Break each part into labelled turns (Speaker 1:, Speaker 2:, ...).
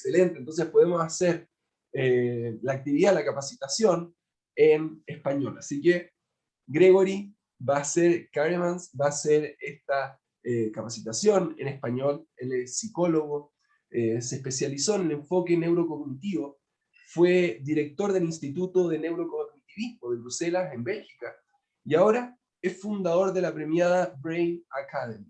Speaker 1: excelente, entonces podemos hacer la actividad, la capacitación en español. Así que Gregory va a hacer, Caremans va a hacer esta capacitación en español. Él es psicólogo, se especializó en el enfoque neurocognitivo, fue director del Instituto de Neurocognitivismo de Bruselas, en Bélgica, y ahora es fundador de la premiada Brain Academy,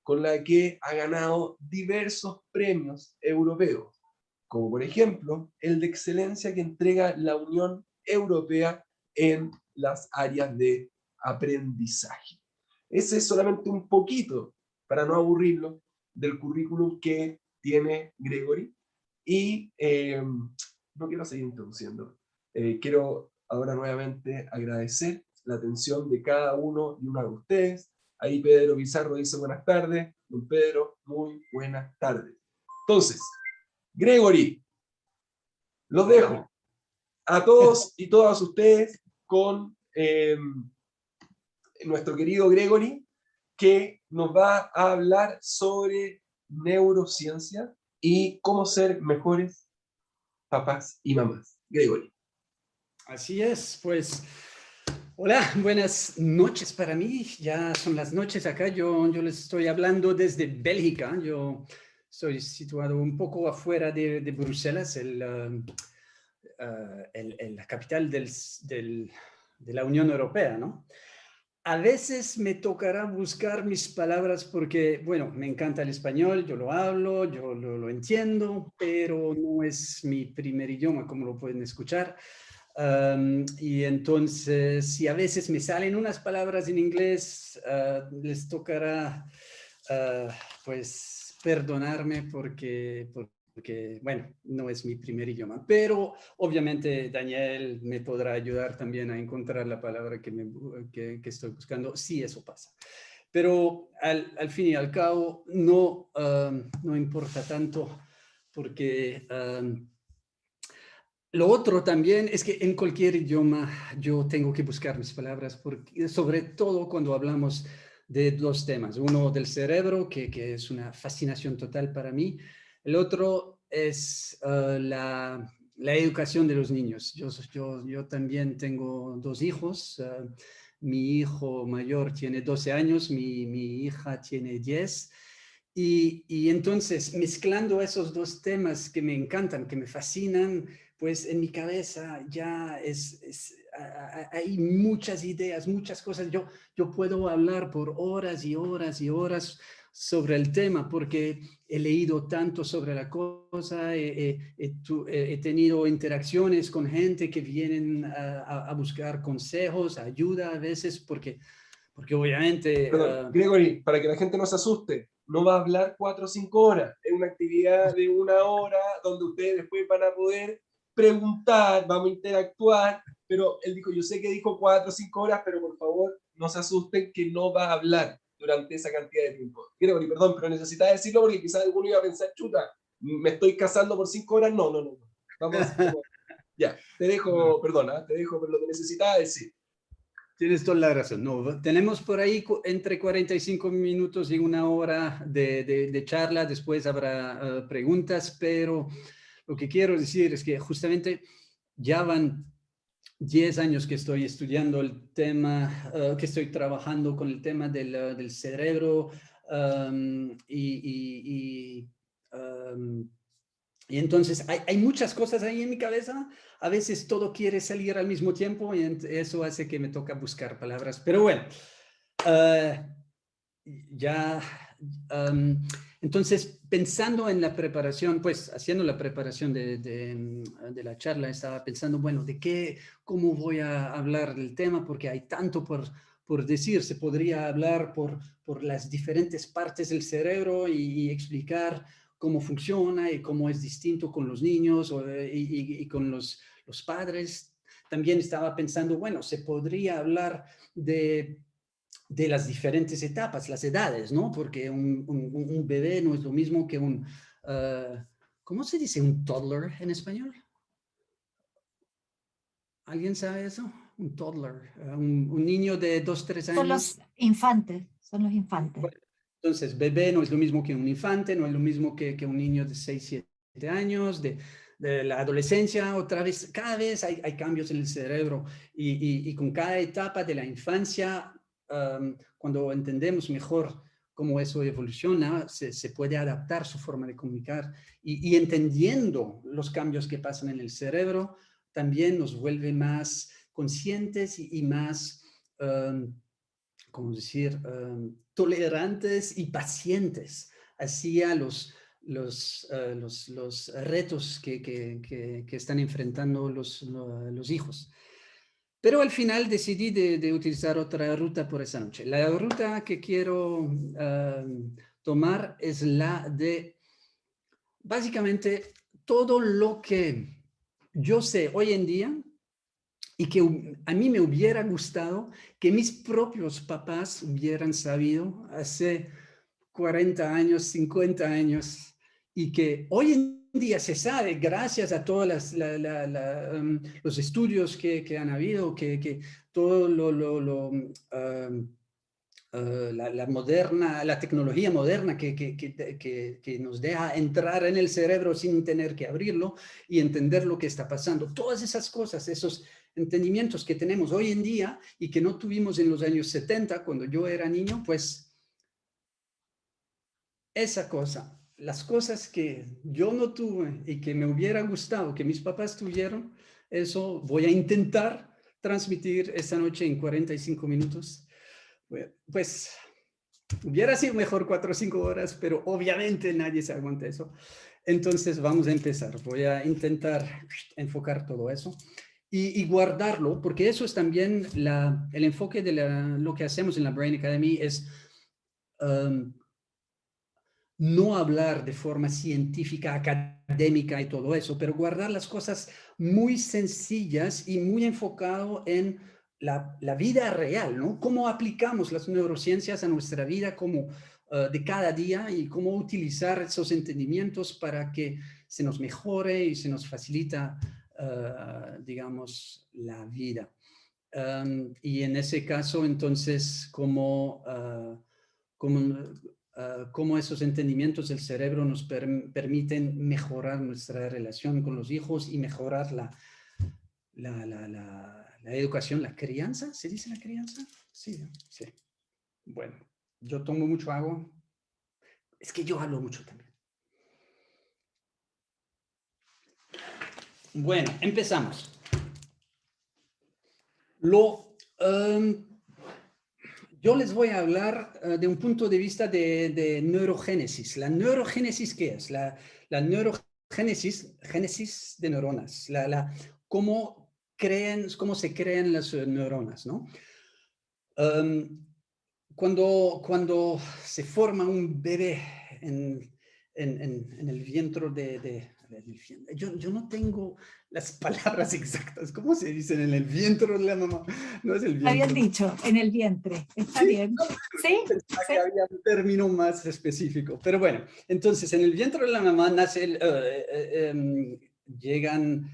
Speaker 1: con la que ha ganado diversos premios europeos, como por ejemplo el de excelencia que entrega la Unión Europea en las áreas de aprendizaje. Ese es solamente un poquito, para no aburrirlo, del currículum que tiene Gregory. Y no quiero seguir introduciendo. Quiero ahora nuevamente agradecer la atención de cada uno y una de ustedes. Ahí Pedro Pizarro dice buenas tardes. Don Pedro, muy buenas tardes. Entonces, Gregory, los dejo a todos y todas ustedes con nuestro querido Gregory, que nos va a hablar sobre neurociencia y cómo ser mejores papás y mamás. Gregory.
Speaker 2: Así es, pues, hola, buenas noches para mí. Ya son las noches acá. Yo les estoy hablando desde Bélgica. Yo estoy situado un poco afuera de Bruselas, la capital de la Unión Europea, ¿no? A veces me tocará buscar mis palabras porque, bueno, me encanta el español, yo lo hablo, yo lo entiendo, pero no es mi primer idioma, como lo pueden escuchar. Y entonces, si a veces me salen unas palabras en inglés, les tocará, pues, perdonarme porque, bueno, no es mi primer idioma. Pero, obviamente, Daniel me podrá ayudar también a encontrar la palabra que estoy buscando, si eso pasa. Pero, al fin y al cabo, no importa tanto porque... lo otro también es que en cualquier idioma yo tengo que buscar mis palabras, porque, sobre todo cuando hablamos de dos temas. Uno del cerebro, que es una fascinación total para mí. El otro es la educación de los niños. Yo también tengo dos hijos. Mi hijo mayor tiene 12 años, mi hija tiene 10. Y entonces, mezclando esos dos temas que me encantan, que me fascinan, pues en mi cabeza ya hay muchas ideas, muchas cosas. Yo puedo hablar por horas y horas y horas sobre el tema porque he leído tanto sobre la cosa, he tenido interacciones con gente que vienen a buscar consejos, ayuda a veces, porque obviamente...
Speaker 1: Perdón, Gregory, para que la gente no se asuste, no va a hablar 4 o 5 horas, es una actividad de 1 hora donde ustedes después van a poder preguntar, vamos a interactuar, pero él dijo, yo sé que dijo 4 o 5 horas, pero por favor no se asusten que no va a hablar durante esa cantidad de tiempo. Gregory, perdón, pero necesitaba decirlo porque quizás alguno iba a pensar, chuta, me estoy casando por 5 horas, no. Vamos a ya, te dejo, perdona, te dejo por lo que necesitaba decir.
Speaker 2: Tienes toda la razón. No, tenemos por ahí entre 45 minutos y 1 hora de charla. Después habrá preguntas, pero lo que quiero decir es que justamente ya van 10 años que estoy estudiando el tema, que estoy trabajando con el tema del cerebro y entonces hay muchas cosas ahí en mi cabeza. A veces todo quiere salir al mismo tiempo y eso hace que me toca buscar palabras. Pero bueno, ya... entonces, pensando en la preparación, pues haciendo la preparación de la charla, estaba pensando, bueno, cómo voy a hablar del tema, porque hay tanto por decir. Se podría hablar por las diferentes partes del cerebro y explicar cómo funciona y cómo es distinto con los niños y con los padres. También estaba pensando, bueno, se podría hablar de las diferentes etapas, las edades, ¿no? Porque un bebé no es lo mismo que ¿cómo se dice un toddler en español? ¿Alguien sabe eso? Un toddler, un niño de 2, 3 años.
Speaker 3: Son los infantes, son los infantes.
Speaker 2: Bueno, entonces, bebé no es lo mismo que un infante, no es lo mismo que un niño de 6, 7 años, de la adolescencia, otra vez, cada vez hay cambios en el cerebro y con cada etapa de la infancia, cuando entendemos mejor cómo eso evoluciona, se puede adaptar su forma de comunicar y entendiendo los cambios que pasan en el cerebro, también nos vuelve más conscientes y más, ¿cómo decir?, tolerantes y pacientes hacia los retos que están enfrentando los hijos. Pero al final decidí de utilizar otra ruta por esa noche. La ruta que quiero tomar es la de, básicamente, todo lo que yo sé hoy en día y que a mí me hubiera gustado que mis propios papás hubieran sabido hace 40 años, 50 años, y que hoy en día se sabe, gracias a todos los estudios que han habido, que todo la tecnología moderna que nos deja entrar en el cerebro sin tener que abrirlo y entender lo que está pasando. Todas esas cosas, esos entendimientos que tenemos hoy en día y que no tuvimos en los años 70 cuando yo era niño, pues esa cosa, las cosas que yo no tuve y que me hubiera gustado que mis papás tuvieron, eso voy a intentar transmitir esta noche en 45 minutos. Pues hubiera sido mejor 4 o 5 horas, pero obviamente nadie se aguanta eso. Entonces vamos a empezar. Voy a intentar enfocar todo eso y guardarlo, porque eso es también el enfoque de lo que hacemos en la Brain Academy, es no hablar de forma científica, académica y todo eso, pero guardar las cosas muy sencillas y muy enfocado en la vida real, ¿no? Cómo aplicamos las neurociencias a nuestra vida como de cada día y cómo utilizar esos entendimientos para que se nos mejore y se nos facilita, digamos, la vida. Y en ese caso, entonces, cómo esos entendimientos del cerebro nos permiten mejorar nuestra relación con los hijos y mejorar la educación, la crianza. ¿Se dice la crianza? Sí, sí. Bueno, yo tomo mucho agua. Es que yo hablo mucho también. Bueno, empezamos. Yo les voy a hablar de un punto de vista de neurogénesis. ¿La neurogénesis qué es? La génesis de neuronas. Cómo se crean las neuronas, ¿no? Cuando se forma un bebé en el vientre yo no tengo las palabras exactas. ¿Cómo se dicen en el vientre de la mamá? No es el vientre.
Speaker 3: Habían dicho, en el vientre. Está
Speaker 2: sí,
Speaker 3: bien. Sí,
Speaker 2: pensaba
Speaker 3: sí.
Speaker 2: que había un término más específico. Pero bueno, entonces en el vientre de la mamá nace llegan,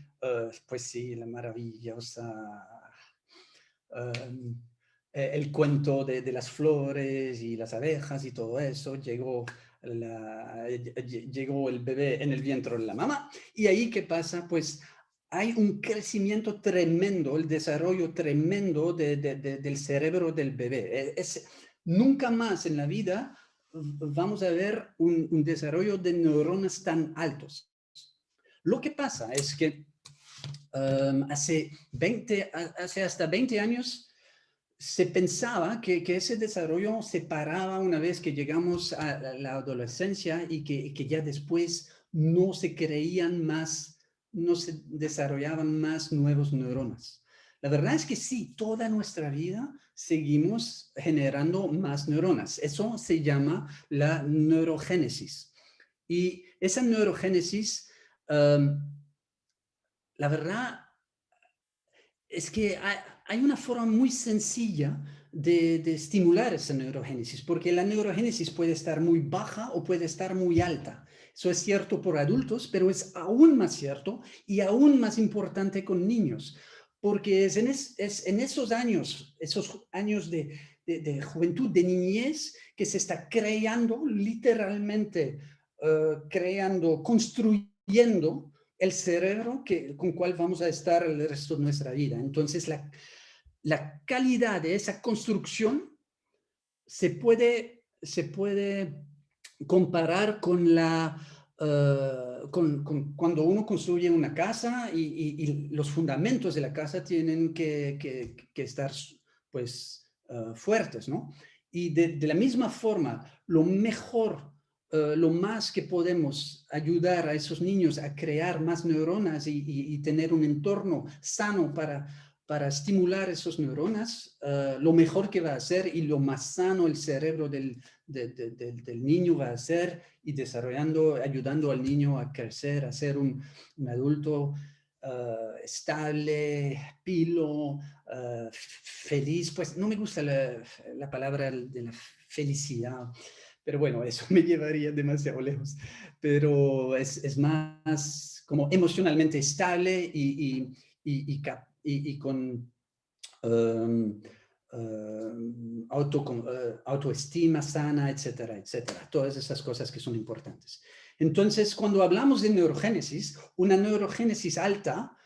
Speaker 2: pues sí, la maravillosa... el cuento de las flores y las abejas y todo eso, llegó el bebé en el vientre de la mamá, y ahí ¿qué pasa? Pues hay un crecimiento tremendo, el desarrollo tremendo del cerebro del bebé. Nunca más en la vida vamos a ver un desarrollo de neuronas tan altos. Lo que pasa es que hace hasta 20 años se pensaba que ese desarrollo se paraba una vez que llegamos a la adolescencia y que ya después no se creían más, no se desarrollaban más nuevos neuronas. La verdad es que sí, toda nuestra vida seguimos generando más neuronas. Eso se llama la neurogénesis. Y esa neurogénesis, la verdad es que hay una forma muy sencilla de estimular esa neurogénesis, porque la neurogénesis puede estar muy baja o puede estar muy alta. Eso es cierto por adultos, pero es aún más cierto y aún más importante con niños, porque es en esos años de juventud, de niñez, que se está creando, literalmente, construyendo construyendo el cerebro con cual vamos a estar el resto de nuestra vida. Entonces, la calidad de esa construcción se puede comparar con cuando uno construye una casa y los fundamentos de la casa tienen que estar pues fuertes, ¿no? Y de la misma forma, lo más que podemos ayudar a esos niños a crear más neuronas y tener un entorno sano para estimular esas neuronas, lo mejor que va a hacer y lo más sano el cerebro del niño va a ser, y ayudando al niño a crecer, a ser un adulto estable, pilo, feliz. Pues no me gusta la palabra de la felicidad, pero bueno, eso me llevaría demasiado lejos. Pero es más como emocionalmente estable y con autoestima sana, etcétera, etcétera. Todas esas cosas que son importantes. Entonces, cuando hablamos de neurogénesis, una neurogénesis alta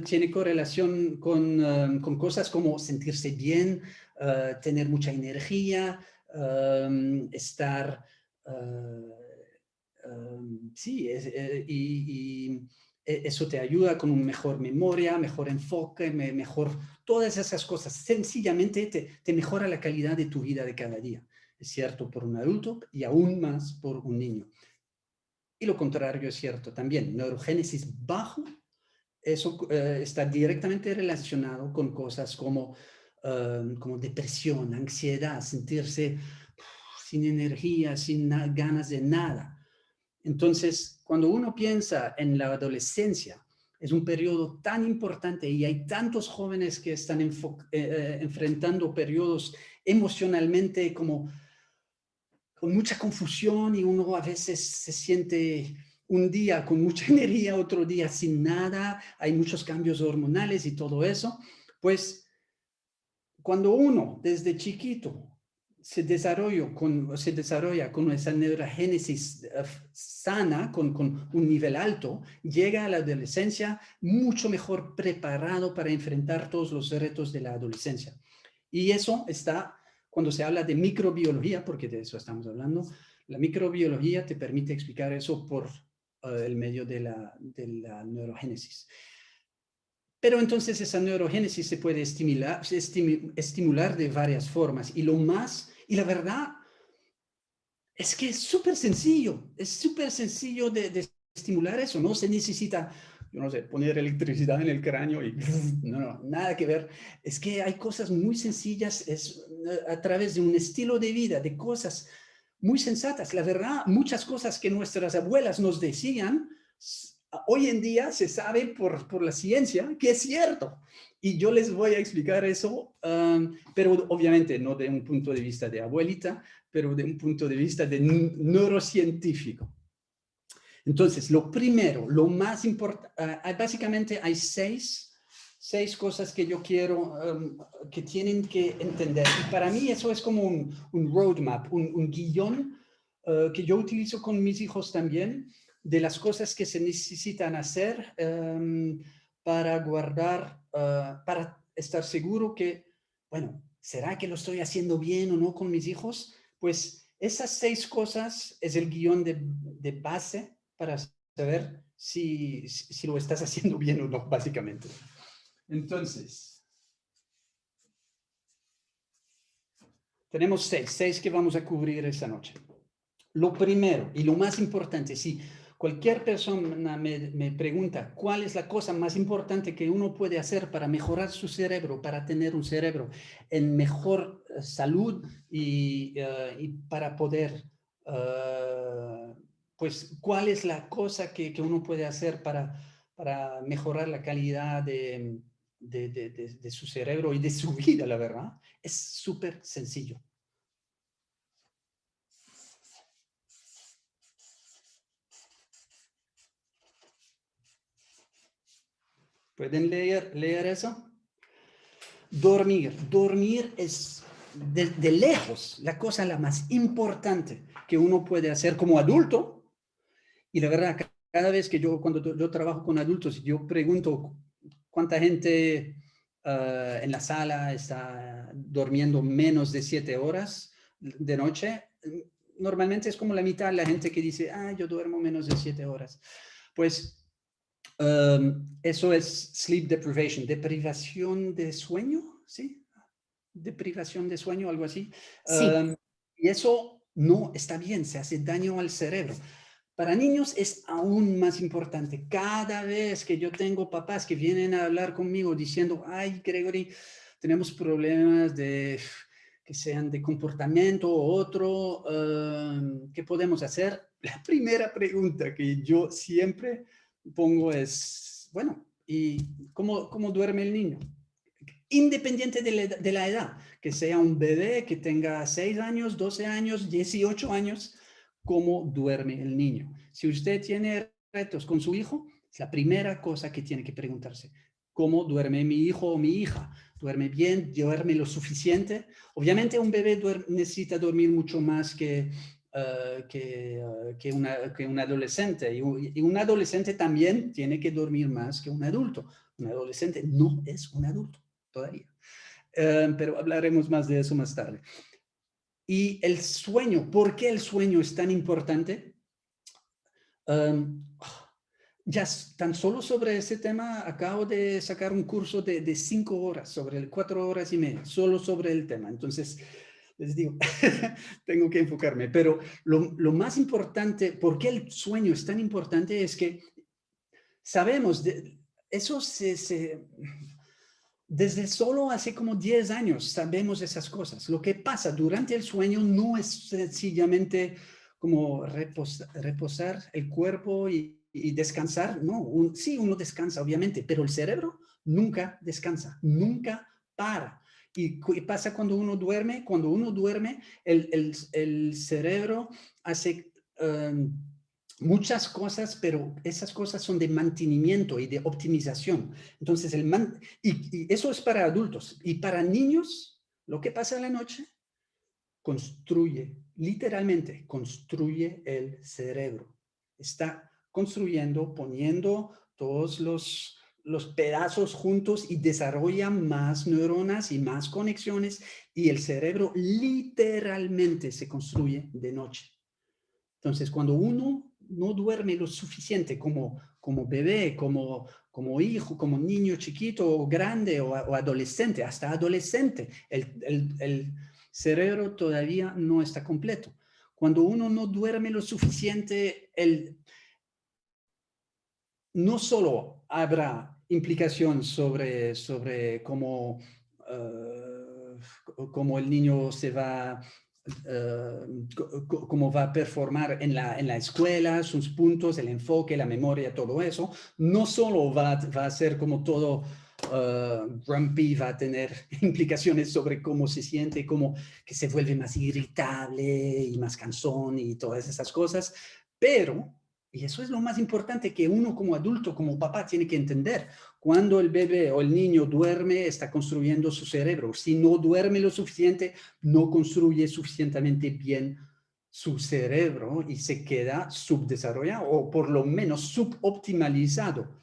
Speaker 2: tiene correlación con cosas como sentirse bien, tener mucha energía, estar... sí, y eso te ayuda con una mejor memoria, mejor enfoque, mejor... Todas esas cosas sencillamente te mejora la calidad de tu vida de cada día. Es cierto por un adulto y aún más por un niño. Y lo contrario es cierto también. Neurogénesis bajo, eso está directamente relacionado con cosas como depresión, ansiedad, sentirse sin energía, sin ganas de nada. Entonces, cuando uno piensa en la adolescencia, es un periodo tan importante y hay tantos jóvenes que están enfrentando periodos emocionalmente como con mucha confusión, y uno a veces se siente un día con mucha energía, otro día sin nada, hay muchos cambios hormonales y todo eso. Pues cuando uno desde chiquito se desarrolla con esa neurogénesis sana, con un nivel alto, llega a la adolescencia mucho mejor preparado para enfrentar todos los retos de la adolescencia. Y eso está, cuando se habla de microbiología, porque de eso estamos hablando, la microbiología te permite explicar eso por el medio de la neurogénesis. Pero entonces esa neurogénesis se puede estimular de varias formas. Y la verdad es que es súper sencillo de estimular eso. No se necesita, yo no sé, poner electricidad en el cráneo y no, nada que ver. Es que hay cosas muy sencillas, es a través de un estilo de vida, de cosas muy sensatas. La verdad, muchas cosas que nuestras abuelas nos decían, hoy en día se sabe por la ciencia que es cierto. Y yo les voy a explicar eso, pero obviamente no de un punto de vista de abuelita, pero de un punto de vista de neurocientífico. Entonces, lo primero, lo más importante, básicamente hay seis cosas que yo quiero que tienen que entender. Y para mí eso es como un roadmap, un guión que yo utilizo con mis hijos también, de las cosas que se necesitan hacer para guardar, para estar seguro que, bueno, ¿será que lo estoy haciendo bien o no con mis hijos? Pues esas 6 cosas es el guión de base para saber si lo estás haciendo bien o no, básicamente. Entonces, tenemos 6 que vamos a cubrir esta noche. Lo primero y lo más importante, si cualquier persona me pregunta cuál es la cosa más importante que uno puede hacer para mejorar su cerebro, para tener un cerebro en mejor salud y para poder, pues, cuál es la cosa que uno puede hacer para mejorar la calidad de su cerebro y de su vida, la verdad, es súper sencillo. ¿Pueden leer eso? Dormir es de lejos la cosa la más importante que uno puede hacer como adulto, y la verdad cada vez que cuando yo trabajo con adultos, yo pregunto cuánta gente en la sala está durmiendo menos de 7 horas de noche. Normalmente es como la mitad de la gente que dice, yo duermo menos de 7 horas. Pues eso es sleep deprivation, deprivación de sueño, ¿sí? Deprivación de sueño, algo así.
Speaker 3: Sí.
Speaker 2: Y eso no está bien, se hace daño al cerebro. Para niños es aún más importante. Cada vez que yo tengo papás que vienen a hablar conmigo diciendo, ay, Gregory, tenemos problemas que sean de comportamiento o otro, ¿qué podemos hacer? La primera pregunta que yo siempre pongo es, bueno, ¿y cómo duerme el niño? Independiente de la edad, que sea un bebé que tenga 6 años, 12 años, 18 años, cómo duerme el niño. Si usted tiene retos con su hijo, es la primera cosa que tiene que preguntarse. ¿Cómo duerme mi hijo o mi hija? ¿Duerme bien? ¿Duerme lo suficiente? Obviamente un bebé necesita dormir mucho más que un adolescente. Y un adolescente también tiene que dormir más que un adulto. Un adolescente no es un adulto todavía. Pero hablaremos más de eso más tarde. Y el sueño, ¿por qué el sueño es tan importante? Ya tan solo sobre ese tema acabo de sacar un curso de 5 horas, sobre 4 horas y media, solo sobre el tema. Entonces, les digo, tengo que enfocarme. Pero lo más importante, ¿por qué el sueño es tan importante? Es que sabemos, eso desde solo hace como 10 años sabemos esas cosas. Lo que pasa durante el sueño no es sencillamente como reposar el cuerpo y descansar. No, sí, uno descansa, obviamente, pero el cerebro nunca descansa, nunca para. ¿Y qué pasa cuando uno duerme? Cuando uno duerme, el cerebro hace muchas cosas, pero esas cosas son de mantenimiento y de optimización. Entonces, y eso es para adultos. Y para niños, lo que pasa en la noche construye, literalmente, construye el cerebro. Está construyendo, poniendo todos los pedazos juntos y desarrolla más neuronas y más conexiones, y el cerebro literalmente se construye de noche. Entonces, cuando uno no duerme lo suficiente como bebé, como hijo, como niño chiquito o grande o adolescente, hasta adolescente, el cerebro todavía no está completo. Cuando uno no duerme lo suficiente, no solo habrá implicación sobre cómo el niño se va, cómo va a performar en la escuela, sus puntos, el enfoque, la memoria, todo eso. No solo va a ser como todo grumpy, va a tener implicaciones sobre cómo se siente, cómo que se vuelve más irritable y más cansón y todas esas cosas, pero, y eso es lo más importante que uno como adulto, como papá, tiene que entender. Cuando el bebé o el niño duerme, está construyendo su cerebro. Si no duerme lo suficiente, no construye suficientemente bien su cerebro y se queda subdesarrollado o por lo menos suboptimalizado.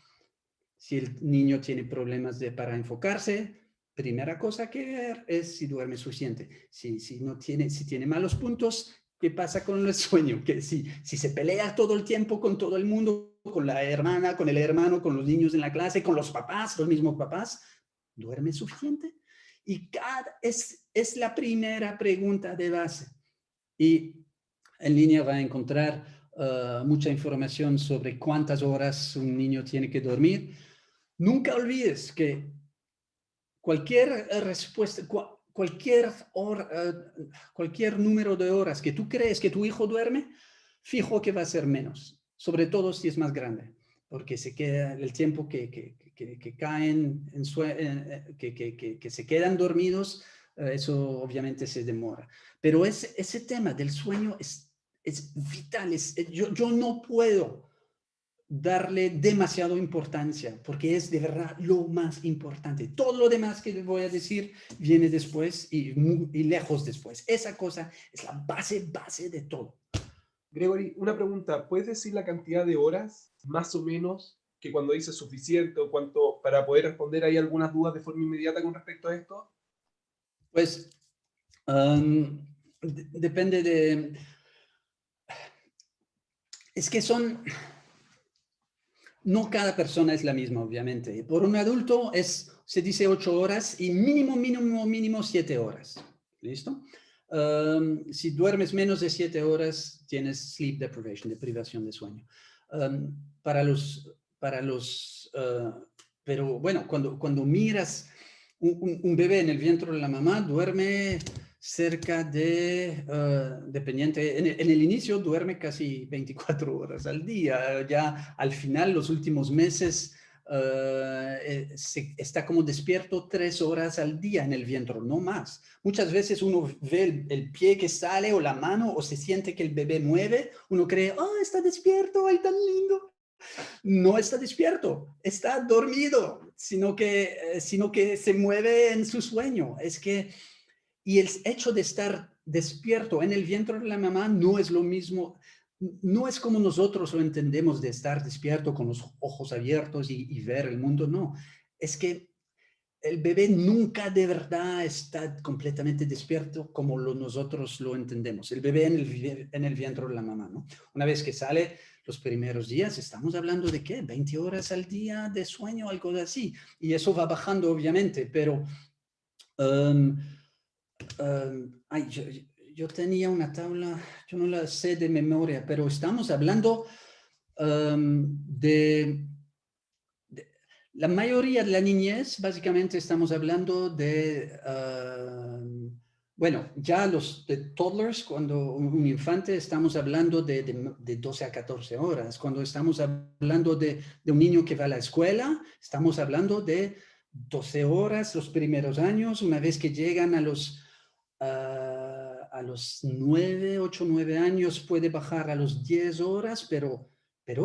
Speaker 2: Si el niño tiene problemas para enfocarse, primera cosa que ver es si duerme suficiente. Si tiene malos puntos, ¿qué pasa con el sueño? Que si se pelea todo el tiempo con todo el mundo, con la hermana, con el hermano, con los niños en la clase, con los papás, los mismos papás, ¿duerme suficiente? Y es la primera pregunta de base. Y en línea va a encontrar mucha información sobre cuántas horas un niño tiene que dormir. Nunca olvides que cualquier respuesta, cualquier número de horas que tú crees que tu hijo duerme, fijo que va a ser menos, sobre todo si es más grande, porque se queda el tiempo que caen, que se quedan dormidos, eso obviamente se demora. Pero ese tema del sueño es vital, yo no puedo darle demasiada importancia, porque es de verdad lo más importante. Todo lo demás que les voy a decir viene después y lejos después. Esa cosa es la base de todo.
Speaker 1: Gregory, una pregunta. ¿Puedes decir la cantidad de horas, más o menos, que cuando dices suficiente o cuánto, para poder responder ahí algunas dudas de forma inmediata con respecto a esto?
Speaker 2: Pues depende de... Es que son... No cada persona es la misma, obviamente. Por un adulto se dice 8 horas y mínimo 7 horas. ¿Listo? Si duermes menos de 7 horas, tienes sleep deprivation, deprivación de sueño. Um, para los pero bueno, cuando miras un bebé en el vientre de la mamá, duerme cerca de, dependiente, en el inicio duerme casi 24 horas al día, ya al final, los últimos meses, está como despierto 3 horas al día en el vientre, no más. Muchas veces uno ve el pie que sale o la mano o se siente que el bebé mueve, uno cree, oh, está despierto, ay, tan lindo. No está despierto, está dormido, sino que se mueve en su sueño. Y el hecho de estar despierto en el vientre de la mamá no es lo mismo, no es como nosotros lo entendemos de estar despierto con los ojos abiertos y ver el mundo, no. Es que el bebé nunca de verdad está completamente despierto como nosotros lo entendemos. El bebé en el vientre de la mamá, ¿no? Una vez que sale, los primeros días, estamos hablando de ¿qué? 20 horas al día de sueño, algo así. Y eso va bajando, obviamente, pero... ay, yo tenía una tabla, yo no la sé de memoria, pero estamos hablando de la mayoría de la niñez, básicamente estamos hablando de, bueno, ya los de toddlers, cuando un infante, estamos hablando de 12 a 14 horas. Cuando estamos hablando de un niño que va a la escuela, estamos hablando de 12 horas los primeros años. Una vez que llegan a los 9, 8, 9 años, puede bajar a los 10 horas, pero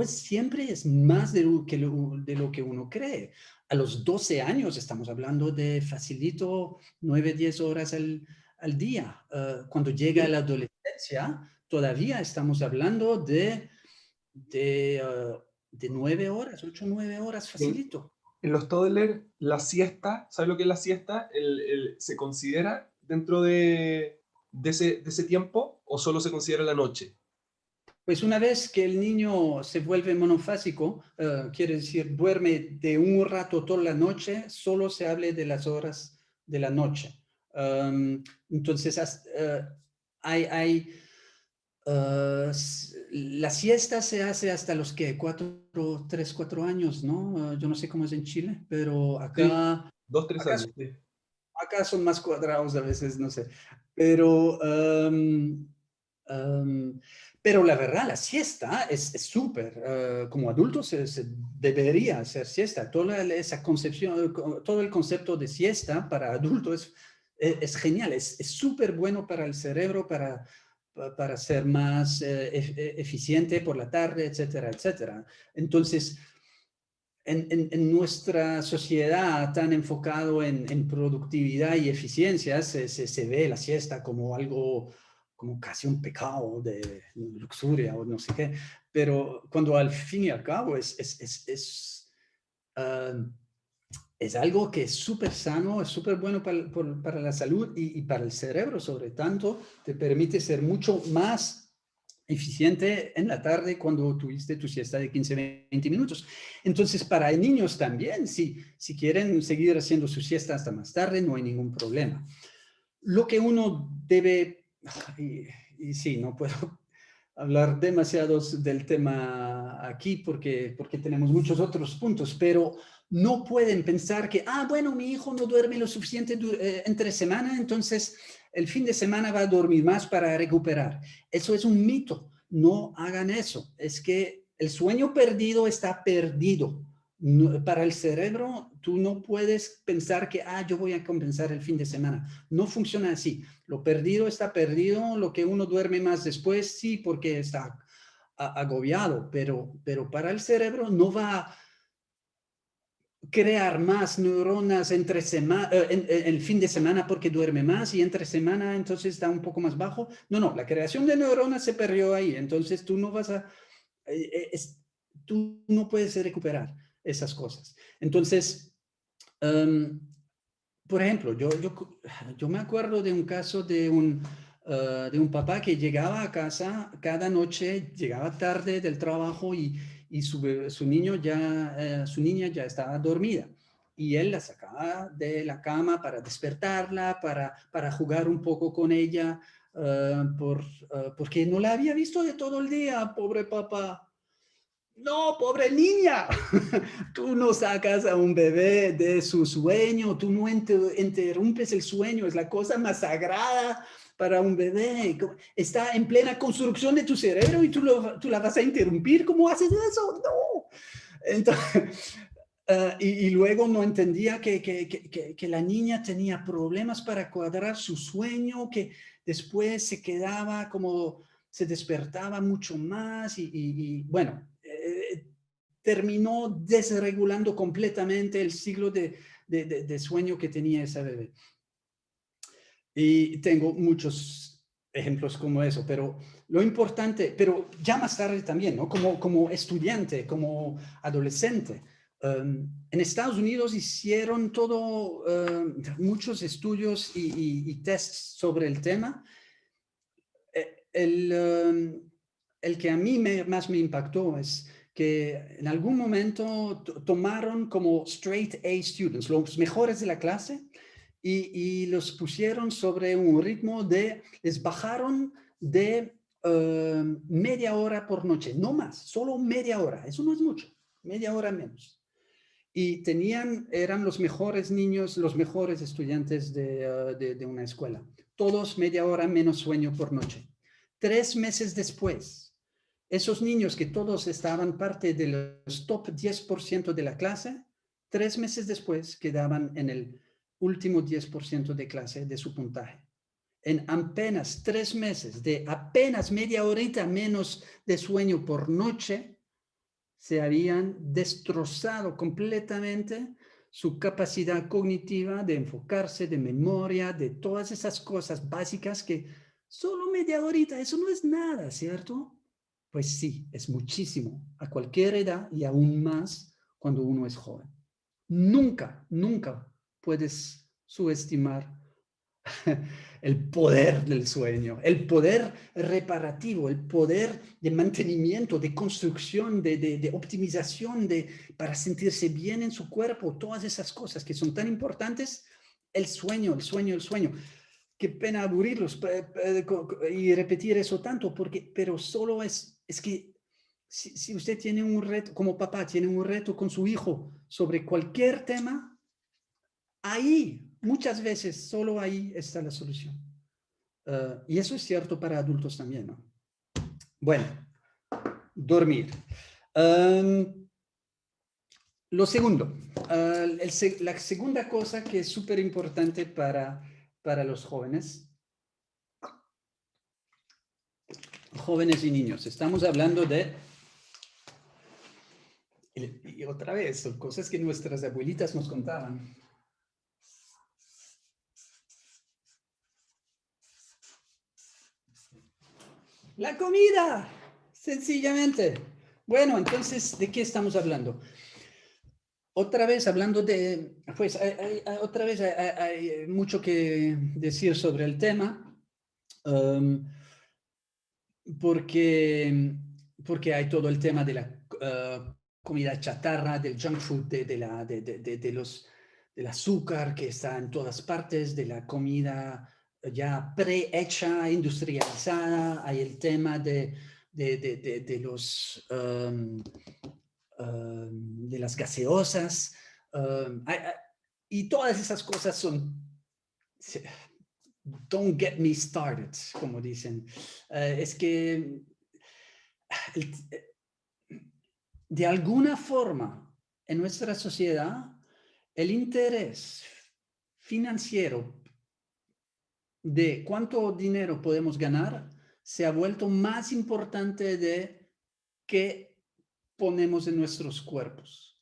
Speaker 2: siempre es más de lo que uno cree. A los 12 años estamos hablando de facilito 9, 10 horas al día. Cuando llega la adolescencia, todavía estamos hablando de 9 horas, 8, 9 horas facilito.
Speaker 1: En los toddlers, la siesta, ¿sabes lo que es la siesta? ¿Se considera dentro de ese tiempo o solo se considera la noche?
Speaker 2: Pues una vez que el niño se vuelve monofásico, quiere decir duerme de un rato toda la noche, solo se hable de las horas de la noche. Entonces, la siesta se hace hasta los que 3, 4 años, ¿no? Yo no sé cómo es en Chile, pero
Speaker 1: Sí,
Speaker 2: acá,
Speaker 1: 2, 3
Speaker 2: acá,
Speaker 1: años. Sí.
Speaker 2: acá son más cuadrados a veces, no sé. Pero... pero la verdad, la siesta es súper, como adulto se debería hacer siesta. Toda esa concepción, todo el concepto de siesta para adultos es genial, es súper bueno para el cerebro, para ser más eficiente por la tarde, etcétera, etcétera. Entonces, en nuestra sociedad tan enfocado en productividad y eficiencia, se ve la siesta como algo, como casi un pecado de luxuria o no sé qué, pero cuando al fin y al cabo es algo que es súper sano, es súper bueno para la salud y para el cerebro, sobre tanto, te permite ser mucho más eficiente en la tarde cuando tuviste tu siesta de 15, 20 minutos. Entonces, para niños también, si quieren seguir haciendo su siesta hasta más tarde, no hay ningún problema. Lo que uno debe, y sí, no puedo hablar demasiado del tema aquí porque tenemos muchos otros puntos, pero no pueden pensar que, bueno, mi hijo no duerme lo suficiente entre semana, entonces el fin de semana va a dormir más para recuperar. Eso es un mito. No hagan eso. Es que el sueño perdido está perdido. No, para el cerebro, tú no puedes pensar que, yo voy a compensar el fin de semana. No funciona así. Lo perdido está perdido, lo que uno duerme más después, sí, porque está agobiado, pero para el cerebro no va, crear más neuronas entre semana, en el fin de semana porque duerme más y entre semana entonces está un poco más bajo. No, no, la creación de neuronas se perdió ahí, entonces tú no vas a, tú no puedes recuperar esas cosas. Entonces, por ejemplo, yo me acuerdo de un caso de un papá que llegaba a casa cada noche, llegaba tarde del trabajo y su niña ya estaba dormida. Y él la sacaba de la cama para despertarla, para jugar un poco con ella, porque no la había visto de todo el día, pobre papá. No, pobre niña. Tú no sacas a un bebé de su sueño, tú no interrumpes el sueño, es la cosa más sagrada para un bebé. Está en plena construcción de tu cerebro y tú la vas a interrumpir. ¿Cómo haces eso? No. Entonces, y luego no entendía que la niña tenía problemas para cuadrar su sueño, que después se quedaba como, se despertaba mucho más y bueno, terminó desregulando completamente el ciclo de sueño que tenía esa bebé. Y tengo muchos ejemplos como eso, pero lo importante, pero ya más tarde también, ¿no? Como estudiante, como adolescente. En Estados Unidos hicieron muchos estudios y tests sobre el tema. El que a mí más me impactó es que en algún momento tomaron como straight A students, los mejores de la clase, y los pusieron sobre un ritmo les bajaron de media hora por noche, no más, solo media hora, eso no es mucho, media hora menos. Y eran los mejores niños, los mejores estudiantes de una escuela, todos media hora menos sueño por noche. 3 meses después, esos niños que todos estaban parte de los top 10% de la clase, 3 meses después quedaban en el último 10% de clase de su puntaje. En apenas 3 meses, de apenas media horita menos de sueño por noche, se habían destrozado completamente su capacidad cognitiva de enfocarse, de memoria, de todas esas cosas básicas que solo media horita, eso no es nada, ¿cierto? Pues sí, es muchísimo a cualquier edad y aún más cuando uno es joven. Nunca, nunca puedes subestimar el poder del sueño, el poder reparativo, el poder de mantenimiento, de construcción, de optimización, para sentirse bien en su cuerpo, todas esas cosas que son tan importantes. El sueño, el sueño, el sueño. Qué pena aburrirlos y repetir eso tanto, pero solo es que si usted tiene un reto, como papá, tiene un reto con su hijo sobre cualquier tema, ahí, muchas veces, solo ahí está la solución. Y eso es cierto para adultos también, ¿no? Bueno, dormir. Lo segundo, la segunda cosa que es súper importante para los jóvenes y niños. Estamos hablando y otra vez, son cosas que nuestras abuelitas nos contaban. La comida, sencillamente. Bueno, entonces, ¿de qué estamos hablando? Otra vez hablando pues otra vez hay mucho que decir sobre el tema, porque hay todo el tema de la comida chatarra, del junk food, del azúcar que está en todas partes, de la comida ya prehecha, industrializada, hay el tema de las gaseosas, y todas esas cosas son, don't get me started, como dicen. Es que de alguna forma en nuestra sociedad el interés financiero de cuánto dinero podemos ganar se ha vuelto más importante de qué ponemos en nuestros cuerpos.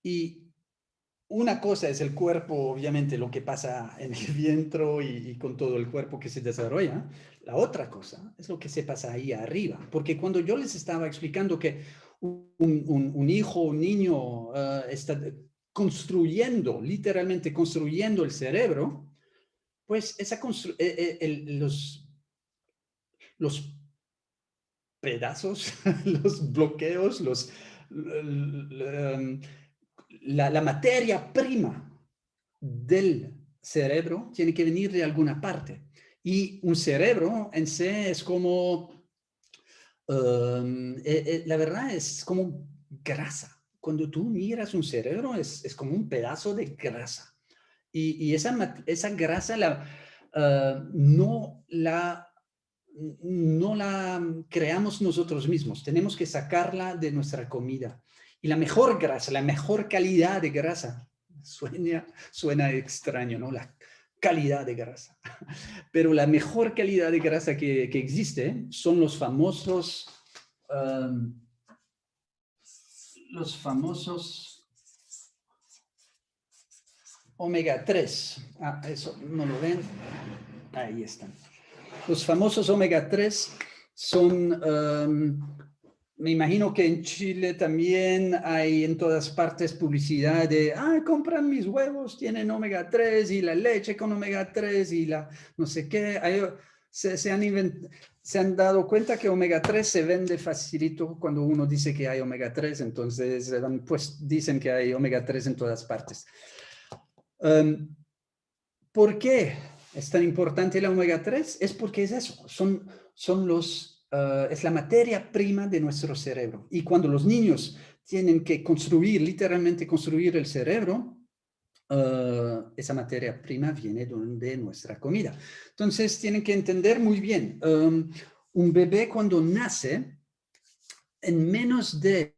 Speaker 2: Y una cosa es el cuerpo, obviamente, lo que pasa en el vientre y con todo el cuerpo que se desarrolla. La otra cosa es lo que se pasa ahí arriba. Porque cuando yo les estaba explicando que un hijo, un niño está construyendo, literalmente construyendo el cerebro, pues los pedazos, los bloqueos, la materia prima del cerebro tiene que venir de alguna parte. Y un cerebro en sí es como, la verdad es como grasa. Cuando tú miras un cerebro es como un pedazo de grasa. Y esa grasa no la creamos nosotros mismos. Tenemos que sacarla de nuestra comida. Y la mejor grasa, la mejor calidad de grasa, suena extraño, ¿no? La calidad de grasa. Pero la mejor calidad de grasa que existe son los famosos omega 3. Eso no lo ven. Ahí están. Los famosos omega 3 son, me imagino que en Chile también hay en todas partes publicidad de, compran mis huevos, tienen omega 3 y la leche con omega 3 y la no sé qué. Se han dado cuenta que omega 3 se vende facilito cuando uno dice que hay omega 3, entonces pues dicen que hay omega 3 en todas partes. ¿Por qué es tan importante el omega 3? Es porque es eso, es la materia prima de nuestro cerebro. Y cuando los niños tienen que literalmente construir el cerebro, esa materia prima viene de nuestra comida. Entonces tienen que entender muy bien, un bebé cuando nace, en menos de,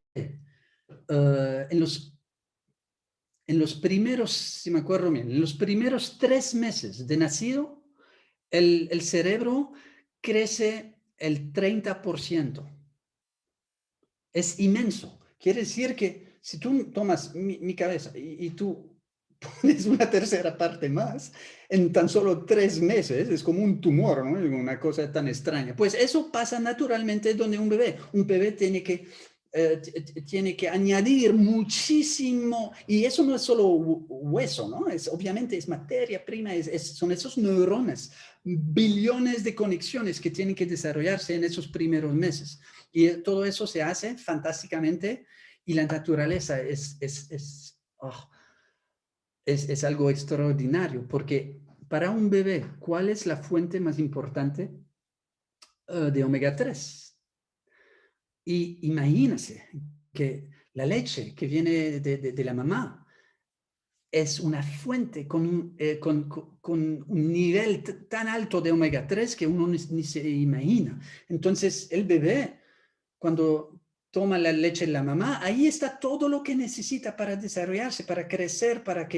Speaker 2: en los primeros, si me acuerdo bien, en los primeros 3 meses de nacido, el cerebro crece el 30%. Es inmenso. Quiere decir que si tú tomas mi cabeza y tú pones una tercera parte más, en tan solo 3 meses, es como un tumor, ¿no? Una cosa tan extraña. Pues eso pasa naturalmente donde un bebé tiene que añadir muchísimo, y eso no es solo hueso, ¿no? Obviamente es materia prima, son esos neuronas, billones de conexiones que tienen que desarrollarse en esos primeros meses. Y todo eso se hace fantásticamente, y la naturaleza es algo extraordinario, porque para un bebé, ¿cuál es la fuente más importante de omega 3? Y imagínense que la leche que viene de la mamá es una fuente con un nivel tan alto de omega 3 que uno ni se imagina. Entonces, el bebé, cuando toma la leche de la mamá, ahí está todo lo que necesita para desarrollarse, para crecer, para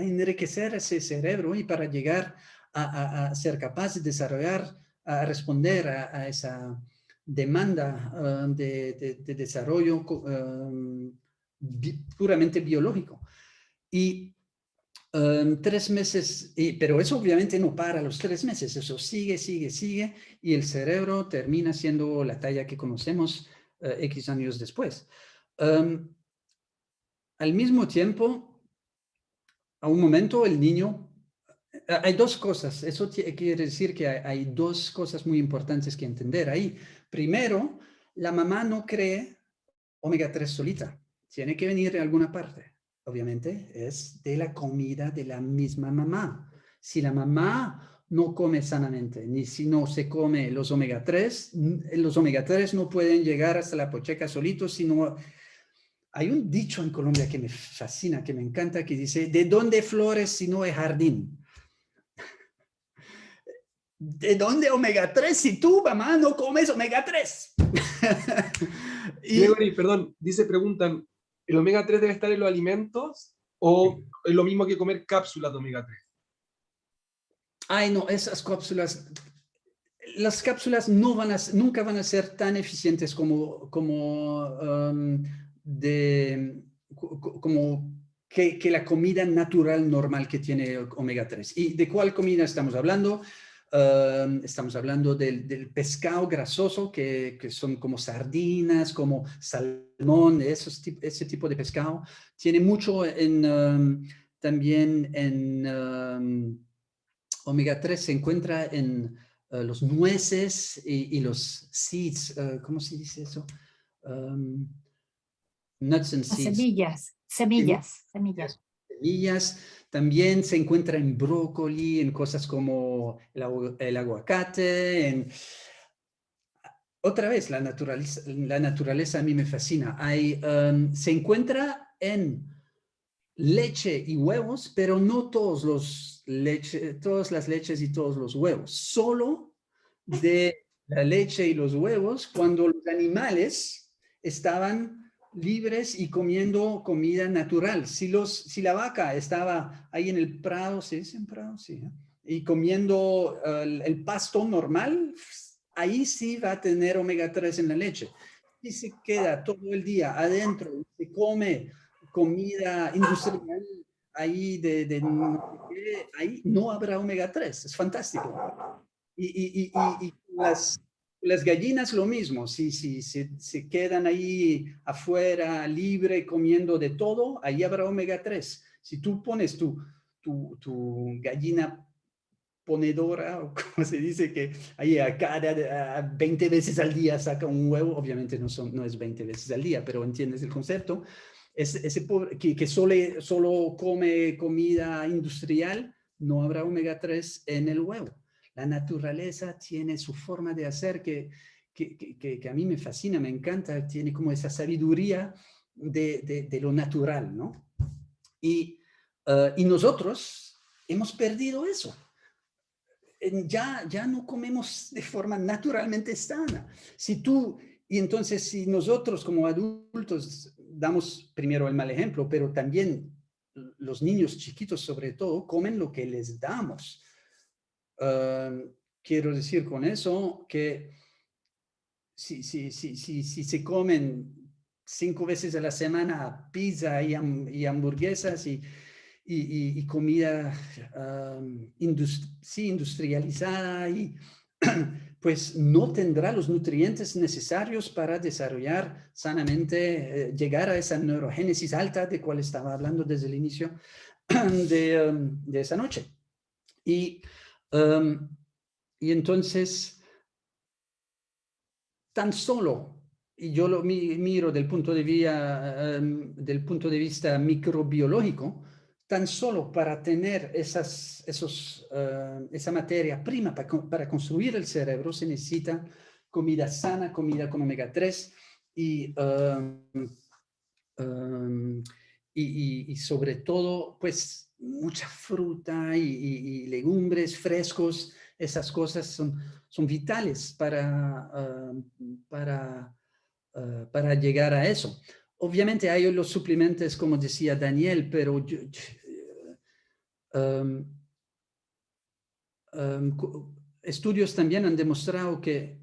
Speaker 2: enriquecer ese cerebro y para llegar a ser capaz de desarrollar, a responder a esa demanda de desarrollo puramente biológico. Y 3 meses, pero eso obviamente no para a los 3 meses, eso sigue, y el cerebro termina siendo la talla que conocemos X años después. Al mismo tiempo, a un momento el niño, hay 2 cosas, eso quiere decir que hay 2 cosas muy importantes que entender ahí. Primero, la mamá no cree omega 3 solita, tiene que venir de alguna parte. Obviamente es de la comida de la misma mamá. Si la mamá no come sanamente, ni si no se come los omega 3 no pueden llegar hasta la pocheca solitos, sino... Hay un dicho en Colombia que me fascina, que me encanta, que dice, ¿de dónde flores si no es jardín? ¿De dónde omega 3 si tú, mamá, no comes omega 3?
Speaker 1: Gregory, perdón, preguntan, ¿el omega 3 debe estar en los alimentos o es lo mismo que comer cápsulas de omega 3?
Speaker 2: Ay, no, esas cápsulas, las cápsulas nunca van a ser tan eficientes como como que la comida natural normal que tiene omega 3. ¿Y de cuál comida estamos hablando? Estamos hablando del pescado grasoso, que son como sardinas, como salmón, ese tipo de pescado. Tiene mucho también en omega 3, se encuentra en los nueces y los seeds. ¿Cómo se dice eso? Nuts and
Speaker 3: Las
Speaker 2: seeds.
Speaker 3: semillas.
Speaker 2: Semillas. También se encuentra en brócoli, en cosas como el aguacate. Otra vez, la naturaleza a mí me fascina. Se encuentra en leche y huevos, pero no todas las leches y todos los huevos. Solo de la leche y los huevos cuando los animales estaban libres y comiendo comida natural. Si la vaca estaba ahí en el prado, ¿se dice en prado? Sí, ¿eh? Y comiendo el pasto normal, ahí sí va a tener omega 3 en la leche. Si se queda todo el día adentro y se come comida industrial, ahí ahí no habrá omega 3. Es fantástico. Y las gallinas lo mismo, si se quedan ahí afuera libre comiendo de todo, ahí habrá omega 3. Si tú pones tu gallina ponedora, o como se dice, que ahí a 20 veces al día saca un huevo, obviamente no es 20 veces al día, pero entiendes el concepto. Ese pobre que solo come comida industrial, no habrá omega 3 en el huevo. La naturaleza tiene su forma de hacer que a mí me fascina, me encanta, tiene como esa sabiduría de lo natural, ¿no? Y nosotros hemos perdido eso. Ya no comemos de forma naturalmente sana. Y entonces si nosotros como adultos damos primero el mal ejemplo, pero también los niños chiquitos sobre todo comen lo que les damos. Quiero decir con eso que si se comen 5 veces a la semana pizza y hamburguesas y comida industrializada, pues no tendrá los nutrientes necesarios para desarrollar sanamente, llegar a esa neurogénesis alta de cual estaba hablando desde el inicio de esa noche. Y entonces, tan solo, y yo lo miro del punto de vista microbiológico, tan solo para tener esa materia prima para construir el cerebro se necesita comida sana, comida con omega 3 y sobre todo, pues, mucha fruta y legumbres frescos. Esas cosas son vitales para llegar a eso. Obviamente hay los suplementos, como decía Daniel, pero estudios también han demostrado que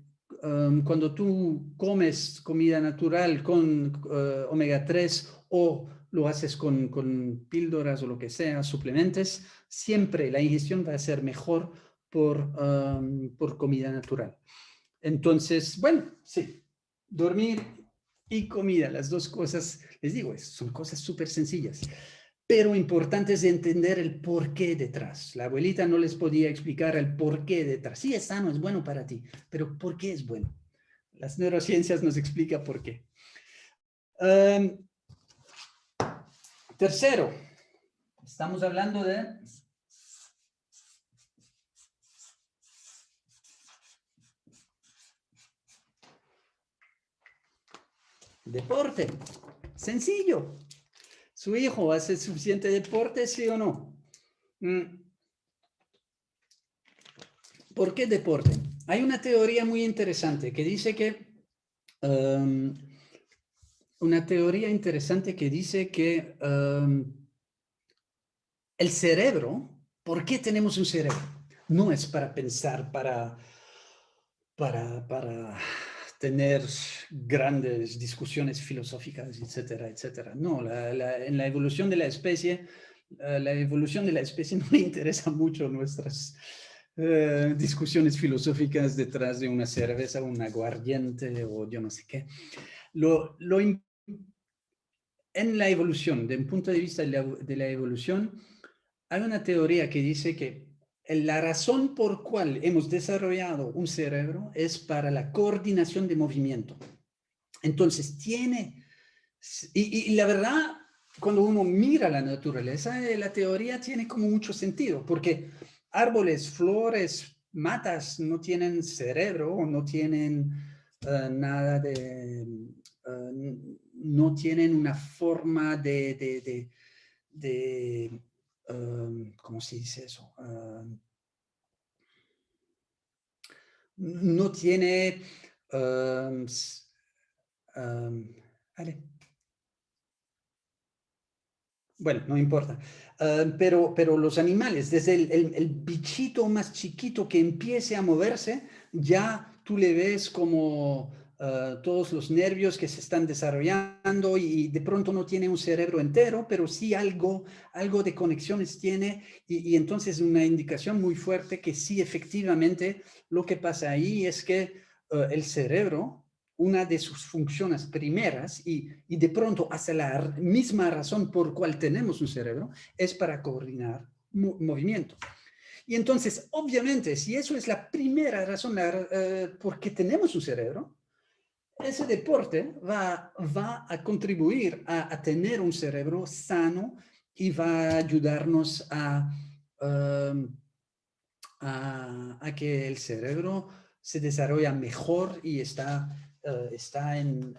Speaker 2: cuando tú comes comida natural con omega 3 o lo haces con píldoras o lo que sea, suplementos, siempre la ingestión va a ser mejor por comida natural. Entonces, bueno, sí, dormir y comida, las dos cosas, les digo, son cosas súper sencillas, pero importantes de entender el porqué detrás. La abuelita no les podía explicar el porqué detrás. Sí, es sano, es bueno para ti, pero ¿por qué es bueno? Las neurociencias nos explican por qué. Tercero, estamos hablando de deporte. Sencillo. ¿Su hijo hace suficiente deporte, sí o no? ¿Por qué deporte? Hay una teoría muy interesante que dice que el cerebro, ¿por qué tenemos un cerebro? No es para pensar, para tener grandes discusiones filosóficas, etcétera, etcétera. No, en la evolución de la especie, no le interesa mucho nuestras discusiones filosóficas detrás de una cerveza, un aguardiente o yo no sé qué. En la evolución, desde un punto de vista de la evolución, hay una teoría que dice que la razón por cual hemos desarrollado un cerebro es para la coordinación de movimiento. Entonces, y la verdad, cuando uno mira la naturaleza, la teoría tiene como mucho sentido, porque árboles, flores, matas no tienen cerebro o no tienen nada de... no tienen una forma de ¿cómo se dice eso? No tiene... vale. Bueno, no importa. Pero los animales, desde el bichito más chiquito que empiece a moverse, ya tú le ves como todos los nervios que se están desarrollando y de pronto no tiene un cerebro entero, pero sí algo de conexiones tiene y entonces una indicación muy fuerte que sí efectivamente lo que pasa ahí es que el cerebro, una de sus funciones primeras y de pronto hasta la misma razón por cual tenemos un cerebro es para coordinar movimiento. Y entonces, obviamente, si eso es la primera razón por qué tenemos un cerebro, ese deporte va a contribuir a tener un cerebro sano y va a ayudarnos a que el cerebro se desarrolla mejor y está en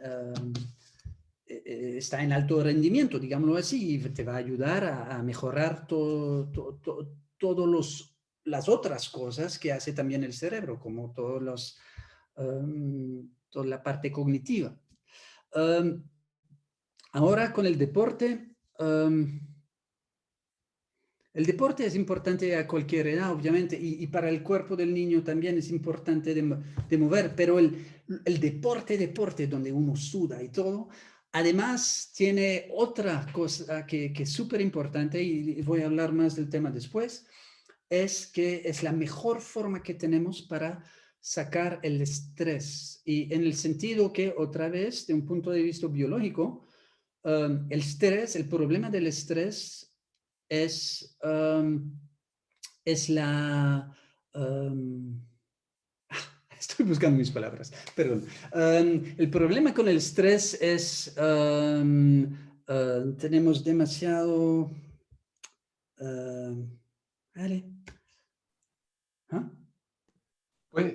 Speaker 2: alto rendimiento, digámoslo así, y te va a ayudar a mejorar todas las otras cosas que hace también el cerebro, como toda la parte cognitiva. Ahora con el deporte, el deporte es importante a cualquier edad, obviamente, y para el cuerpo del niño también es importante de mover, pero el deporte donde uno suda y todo, además tiene otra cosa que es súper importante, y voy a hablar más del tema después, es que es la mejor forma que tenemos para sacar el estrés. Y en el sentido que, otra vez, de un punto de vista biológico, el problema del estrés es estoy buscando mis palabras, perdón. El problema con el estrés es tenemos demasiado... vale. ¿Ah?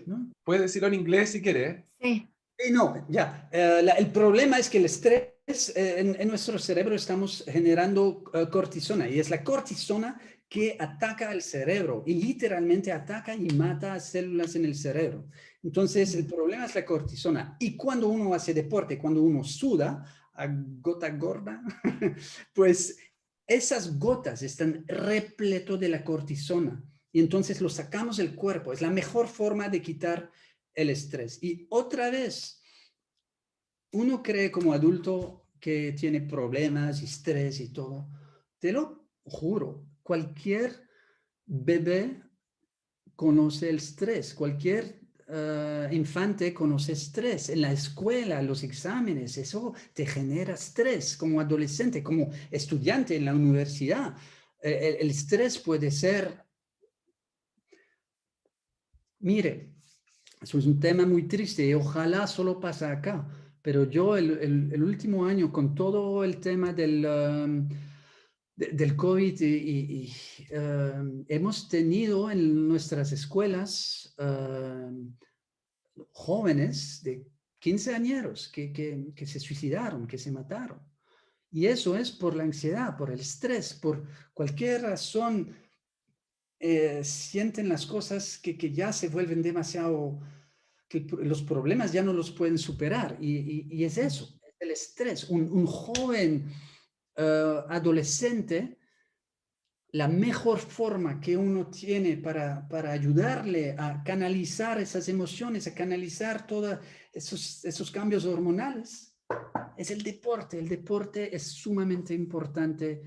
Speaker 2: ¿No?
Speaker 1: Puedes decirlo en inglés si quieres.
Speaker 3: Sí.
Speaker 2: No, ya. El problema es que el estrés, en nuestro cerebro estamos generando cortisona, y es la cortisona que ataca al cerebro y literalmente ataca y mata células en el cerebro. Entonces, el problema es la cortisona. Y cuando uno hace deporte, cuando uno suda a gota gorda, pues esas gotas están repleto de la cortisona. Y entonces lo sacamos del cuerpo. Es la mejor forma de quitar el estrés. Y otra vez, uno cree como adulto que tiene problemas y estrés y todo. Te lo juro, cualquier bebé conoce el estrés, cualquier infante conoce estrés. En la escuela, los exámenes, eso te genera estrés como adolescente, como estudiante en la universidad. El estrés puede ser... Mire, eso es un tema muy triste y ojalá solo pasa acá. Pero yo el último año con todo el tema del COVID hemos tenido en nuestras escuelas jóvenes de 15 años que se suicidaron, que se mataron. Y eso es por la ansiedad, por el estrés, por cualquier razón. Sienten las cosas que ya se vuelven demasiado, que los problemas ya no los pueden superar. Y es eso, el estrés. Un joven adolescente, la mejor forma que uno tiene para ayudarle a canalizar esas emociones, a canalizar toda esos cambios hormonales, es el deporte. El deporte es sumamente importante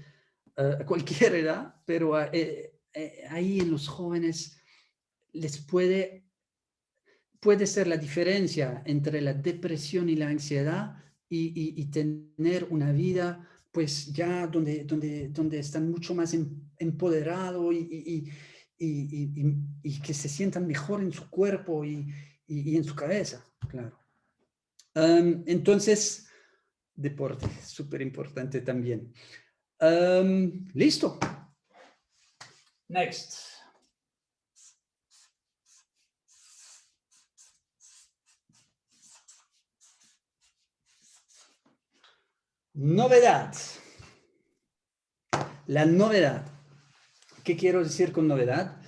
Speaker 2: a cualquier edad, pero ahí en los jóvenes les puede ser la diferencia entre la depresión y la ansiedad y tener una vida pues ya donde están mucho más empoderados y que se sientan mejor en su cuerpo y en su cabeza, claro. Entonces, deporte, súper importante también. Listo. Next. Novedad. La novedad. ¿Qué quiero decir con novedad?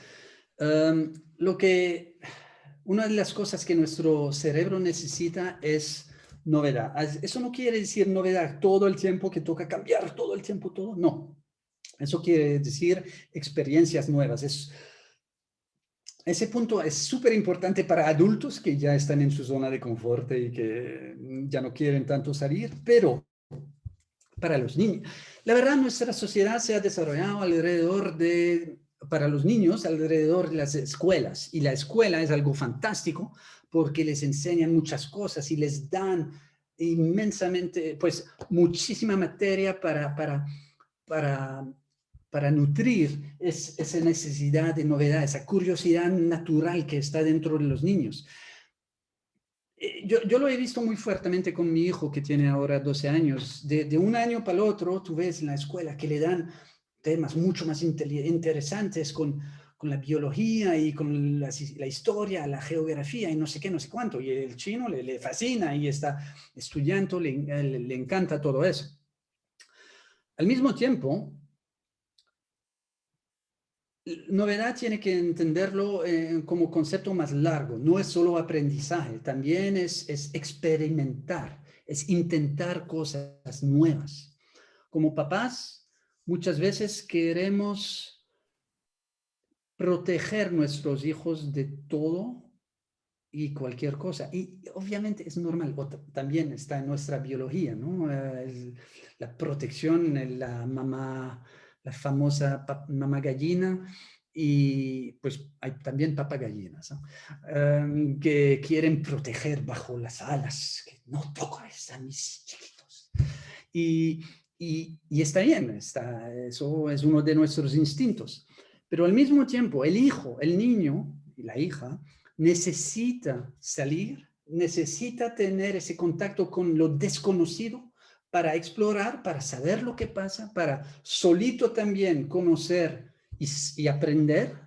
Speaker 2: Una de las cosas que nuestro cerebro necesita es novedad. Eso no quiere decir novedad todo el tiempo, que toca cambiar todo el tiempo todo. No. Eso quiere decir experiencias nuevas. Ese punto es súper importante para adultos que ya están en su zona de confort y que ya no quieren tanto salir, pero para los niños. La verdad, nuestra sociedad se ha desarrollado para los niños, alrededor de las escuelas. Y la escuela es algo fantástico porque les enseñan muchas cosas y les dan inmensamente, pues, muchísima materia para nutrir esa necesidad de novedad, esa curiosidad natural que está dentro de los niños. Yo lo he visto muy fuertemente con mi hijo que tiene ahora 12 años. De un año para el otro, tú ves en la escuela que le dan temas mucho más interesantes con la biología y con la historia, la geografía y no sé qué, no sé cuánto. Y el chino le fascina y está estudiando, le encanta todo eso. Al mismo tiempo, novedad tiene que entenderlo como concepto más largo. No es solo aprendizaje, también es experimentar, es intentar cosas nuevas. Como papás, muchas veces queremos proteger nuestros hijos de todo y cualquier cosa. Y obviamente es normal, también está en nuestra biología, ¿no? La protección, la famosa mamá gallina, y pues hay también papagallinas, ¿no? Que quieren proteger bajo las alas, que no toques a mis chiquitos. Y está bien, eso es uno de nuestros instintos. Pero al mismo tiempo, el niño y la hija necesita salir, necesita tener ese contacto con lo desconocido para explorar, para saber lo que pasa, para solito también conocer y aprender,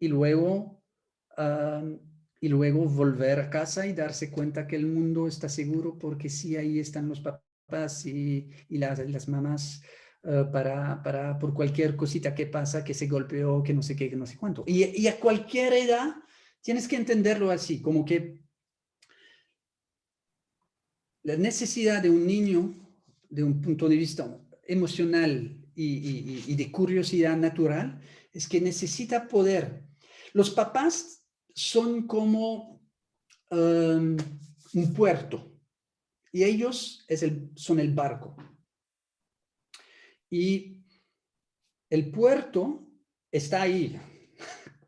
Speaker 2: y luego volver a casa y darse cuenta que el mundo está seguro porque sí, ahí están los papás y las mamás por cualquier cosita que pasa, que se golpeó, que no sé qué, que no sé cuánto. Y a cualquier edad tienes que entenderlo así, como que la necesidad de un niño, de un punto de vista emocional y de curiosidad natural, es que necesita poder. Los papás son como un puerto y ellos son el barco. Y el puerto está ahí,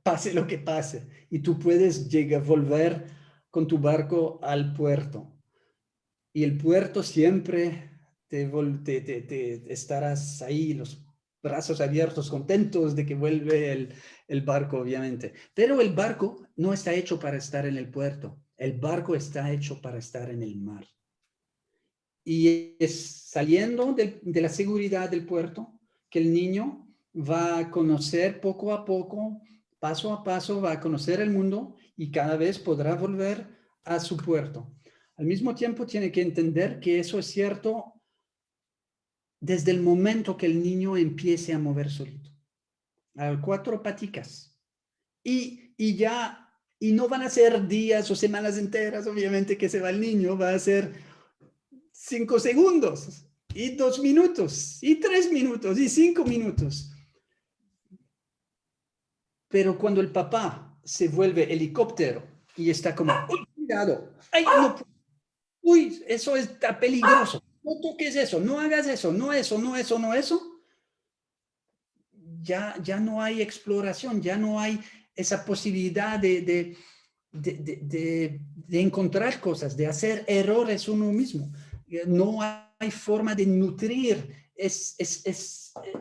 Speaker 2: pase lo que pase, y tú puedes volver con tu barco al puerto. Y el puerto siempre estarás ahí, los brazos abiertos, contentos de que vuelve el barco, obviamente. Pero el barco no está hecho para estar en el puerto. El barco está hecho para estar en el mar. Y es saliendo de la seguridad del puerto que el niño va a conocer poco a poco, paso a paso, va a conocer el mundo y cada vez podrá volver a su puerto. Al mismo tiempo tiene que entender que eso es cierto desde el momento que el niño empiece a mover solito, a 4 paticas. Y no van a ser días o semanas enteras, obviamente, que se va el niño, va a ser 5 segundos, y 2 minutos, y 3 minutos, y 5 minutos. Pero cuando el papá se vuelve helicóptero y está como, cuidado. Ay, no, uy, eso está peligroso. No toques eso, no hagas eso, no eso, no eso, no eso. Ya no hay exploración, ya no hay esa posibilidad de encontrar cosas, de hacer errores uno mismo. No hay forma de nutrir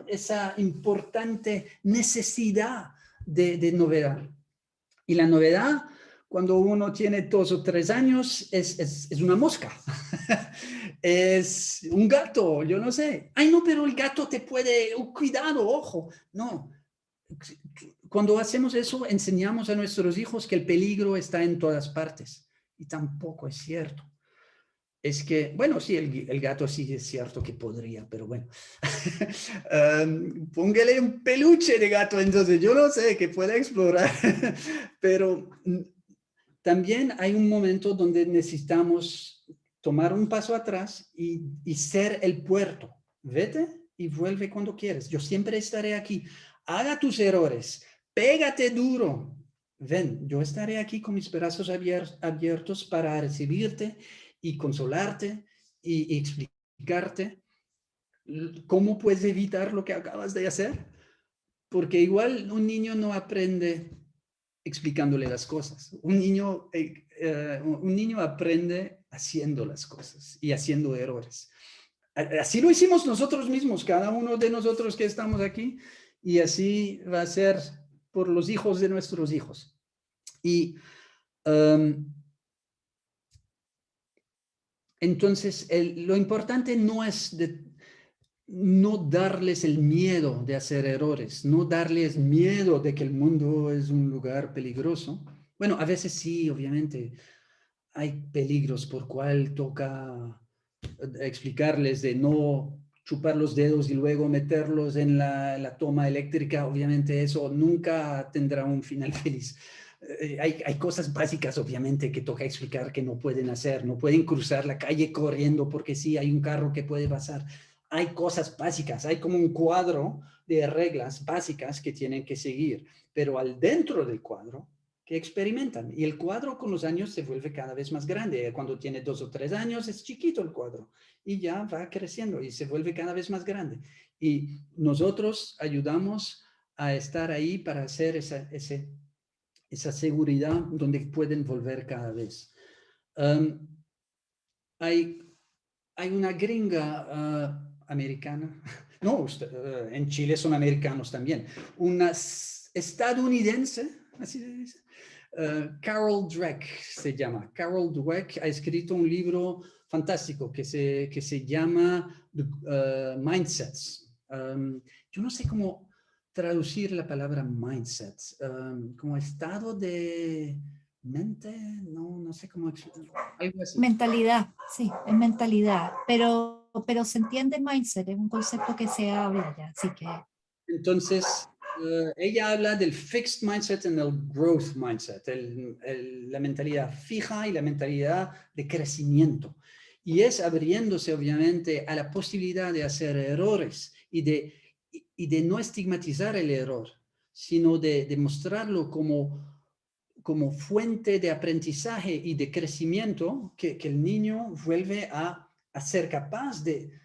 Speaker 2: esa importante necesidad de novedad. Y la novedad, cuando uno tiene 2 o 3 años, es una mosca. Es un gato, yo no sé. Ay, no, pero el gato te puede, cuidado, ojo. No. Cuando hacemos eso, enseñamos a nuestros hijos que el peligro está en todas partes. Y tampoco es cierto. Es que, bueno, sí, el gato sí es cierto que podría, pero bueno. Póngale un peluche de gato, entonces yo no sé, que pueda explorar. Pero también hay un momento donde necesitamos tomar un paso atrás y ser el puerto. Vete y vuelve cuando quieres. Yo siempre estaré aquí. Haga tus errores. Pégate duro. Ven, yo estaré aquí con mis brazos abiertos para recibirte y consolarte y explicarte cómo puedes evitar lo que acabas de hacer. Porque igual un niño no aprende explicándole las cosas. Un niño aprende haciendo las cosas y haciendo errores. Así lo hicimos nosotros mismos, cada uno de nosotros que estamos aquí, y así va a ser por los hijos de nuestros hijos. Y entonces lo importante no es no darles el miedo de hacer errores, no darles miedo de que el mundo es un lugar peligroso. Bueno, a veces sí, obviamente, hay peligros por cual toca explicarles de no chupar los dedos y luego meterlos en la toma eléctrica. Obviamente eso nunca tendrá un final feliz. Hay cosas básicas, obviamente, que toca explicar que no pueden hacer. No pueden cruzar la calle corriendo porque sí, hay un carro que puede pasar. Hay cosas básicas, hay como un cuadro de reglas básicas que tienen que seguir, pero al dentro del cuadro que experimentan. Y el cuadro con los años se vuelve cada vez más grande. Cuando tiene 2 o 3 años es chiquito el cuadro y ya va creciendo y se vuelve cada vez más grande. Y nosotros ayudamos a estar ahí para hacer esa seguridad donde pueden volver cada vez. Hay una gringa americana, no, en Chile son americanos también, una estadounidense, así se dice, Carol Dweck se llama. Carol Dweck ha escrito un libro fantástico que se llama Mindsets. Yo no sé cómo traducir la palabra mindset, como estado de mente, no sé cómo, algo así.
Speaker 3: Mentalidad, sí, es mentalidad, pero se entiende mindset, es un concepto que se habla ya, así que...
Speaker 2: Entonces, ella habla del fixed mindset y el growth mindset, la mentalidad fija y la mentalidad de crecimiento. Y es abriéndose, obviamente, a la posibilidad de hacer errores y de no estigmatizar el error, sino de mostrarlo como fuente de aprendizaje y de crecimiento que el niño vuelve a ser capaz de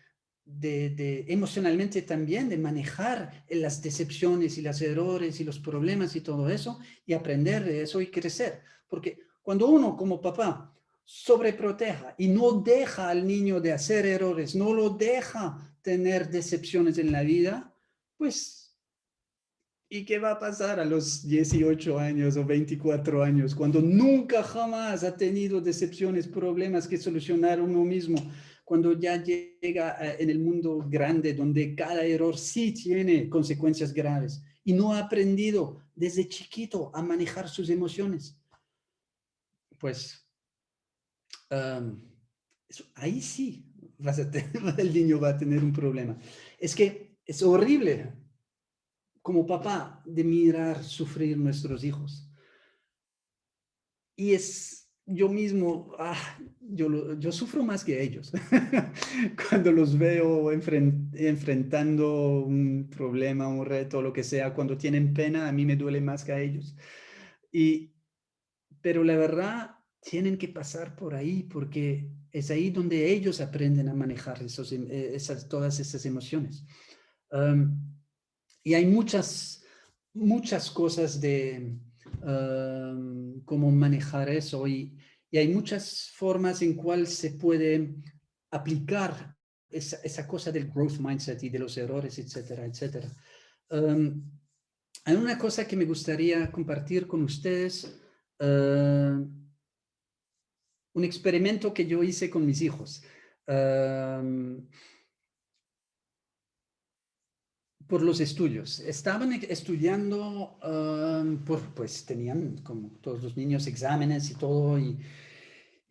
Speaker 2: emocionalmente también de manejar las decepciones y los errores y los problemas y todo eso y aprender de eso y crecer. Porque cuando uno como papá sobreproteja y no deja al niño de hacer errores, no lo deja tener decepciones en la vida, pues, ¿y qué va a pasar a los 18 años o 24 años cuando nunca jamás ha tenido decepciones, problemas que solucionar uno mismo? Cuando ya llega en el mundo grande donde cada error sí tiene consecuencias graves y no ha aprendido desde chiquito a manejar sus emociones, pues ahí sí el niño va a tener un problema. Es que es horrible como papá de mirar sufrir nuestros hijos. Y es yo mismo, yo sufro más que ellos cuando los veo enfrentando un problema, un reto, lo que sea. Cuando tienen pena, a mí me duele más que a ellos. Pero la verdad tienen que pasar por ahí porque es ahí donde ellos aprenden a manejar todas esas emociones. Y hay muchas cosas de cómo manejar eso y hay muchas formas en cual se puede aplicar esa cosa del growth mindset y de los errores, etcétera, etcétera. Hay una cosa que me gustaría compartir con ustedes, un experimento que yo hice con mis hijos. Por los estudios. Estaban estudiando, pues tenían, como todos los niños, exámenes y todo, y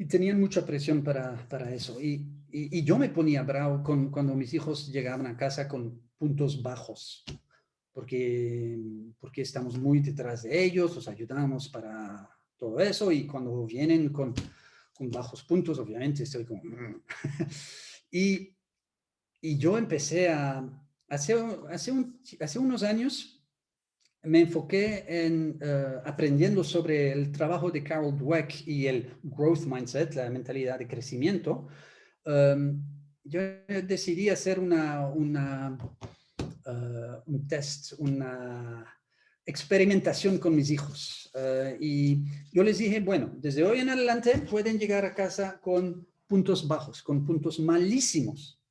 Speaker 2: tenían mucha presión para eso. Y yo me ponía bravo cuando mis hijos llegaban a casa con puntos bajos, porque estamos muy detrás de ellos, los ayudamos para todo eso, y cuando vienen con bajos puntos, obviamente estoy como... y yo empecé hace unos años, me enfoqué en aprendiendo sobre el trabajo de Carol Dweck y el growth mindset, la mentalidad de crecimiento. Yo decidí hacer un test, una experimentación con mis hijos. Y yo les dije, bueno, desde hoy en adelante pueden llegar a casa con puntos bajos, con puntos malísimos.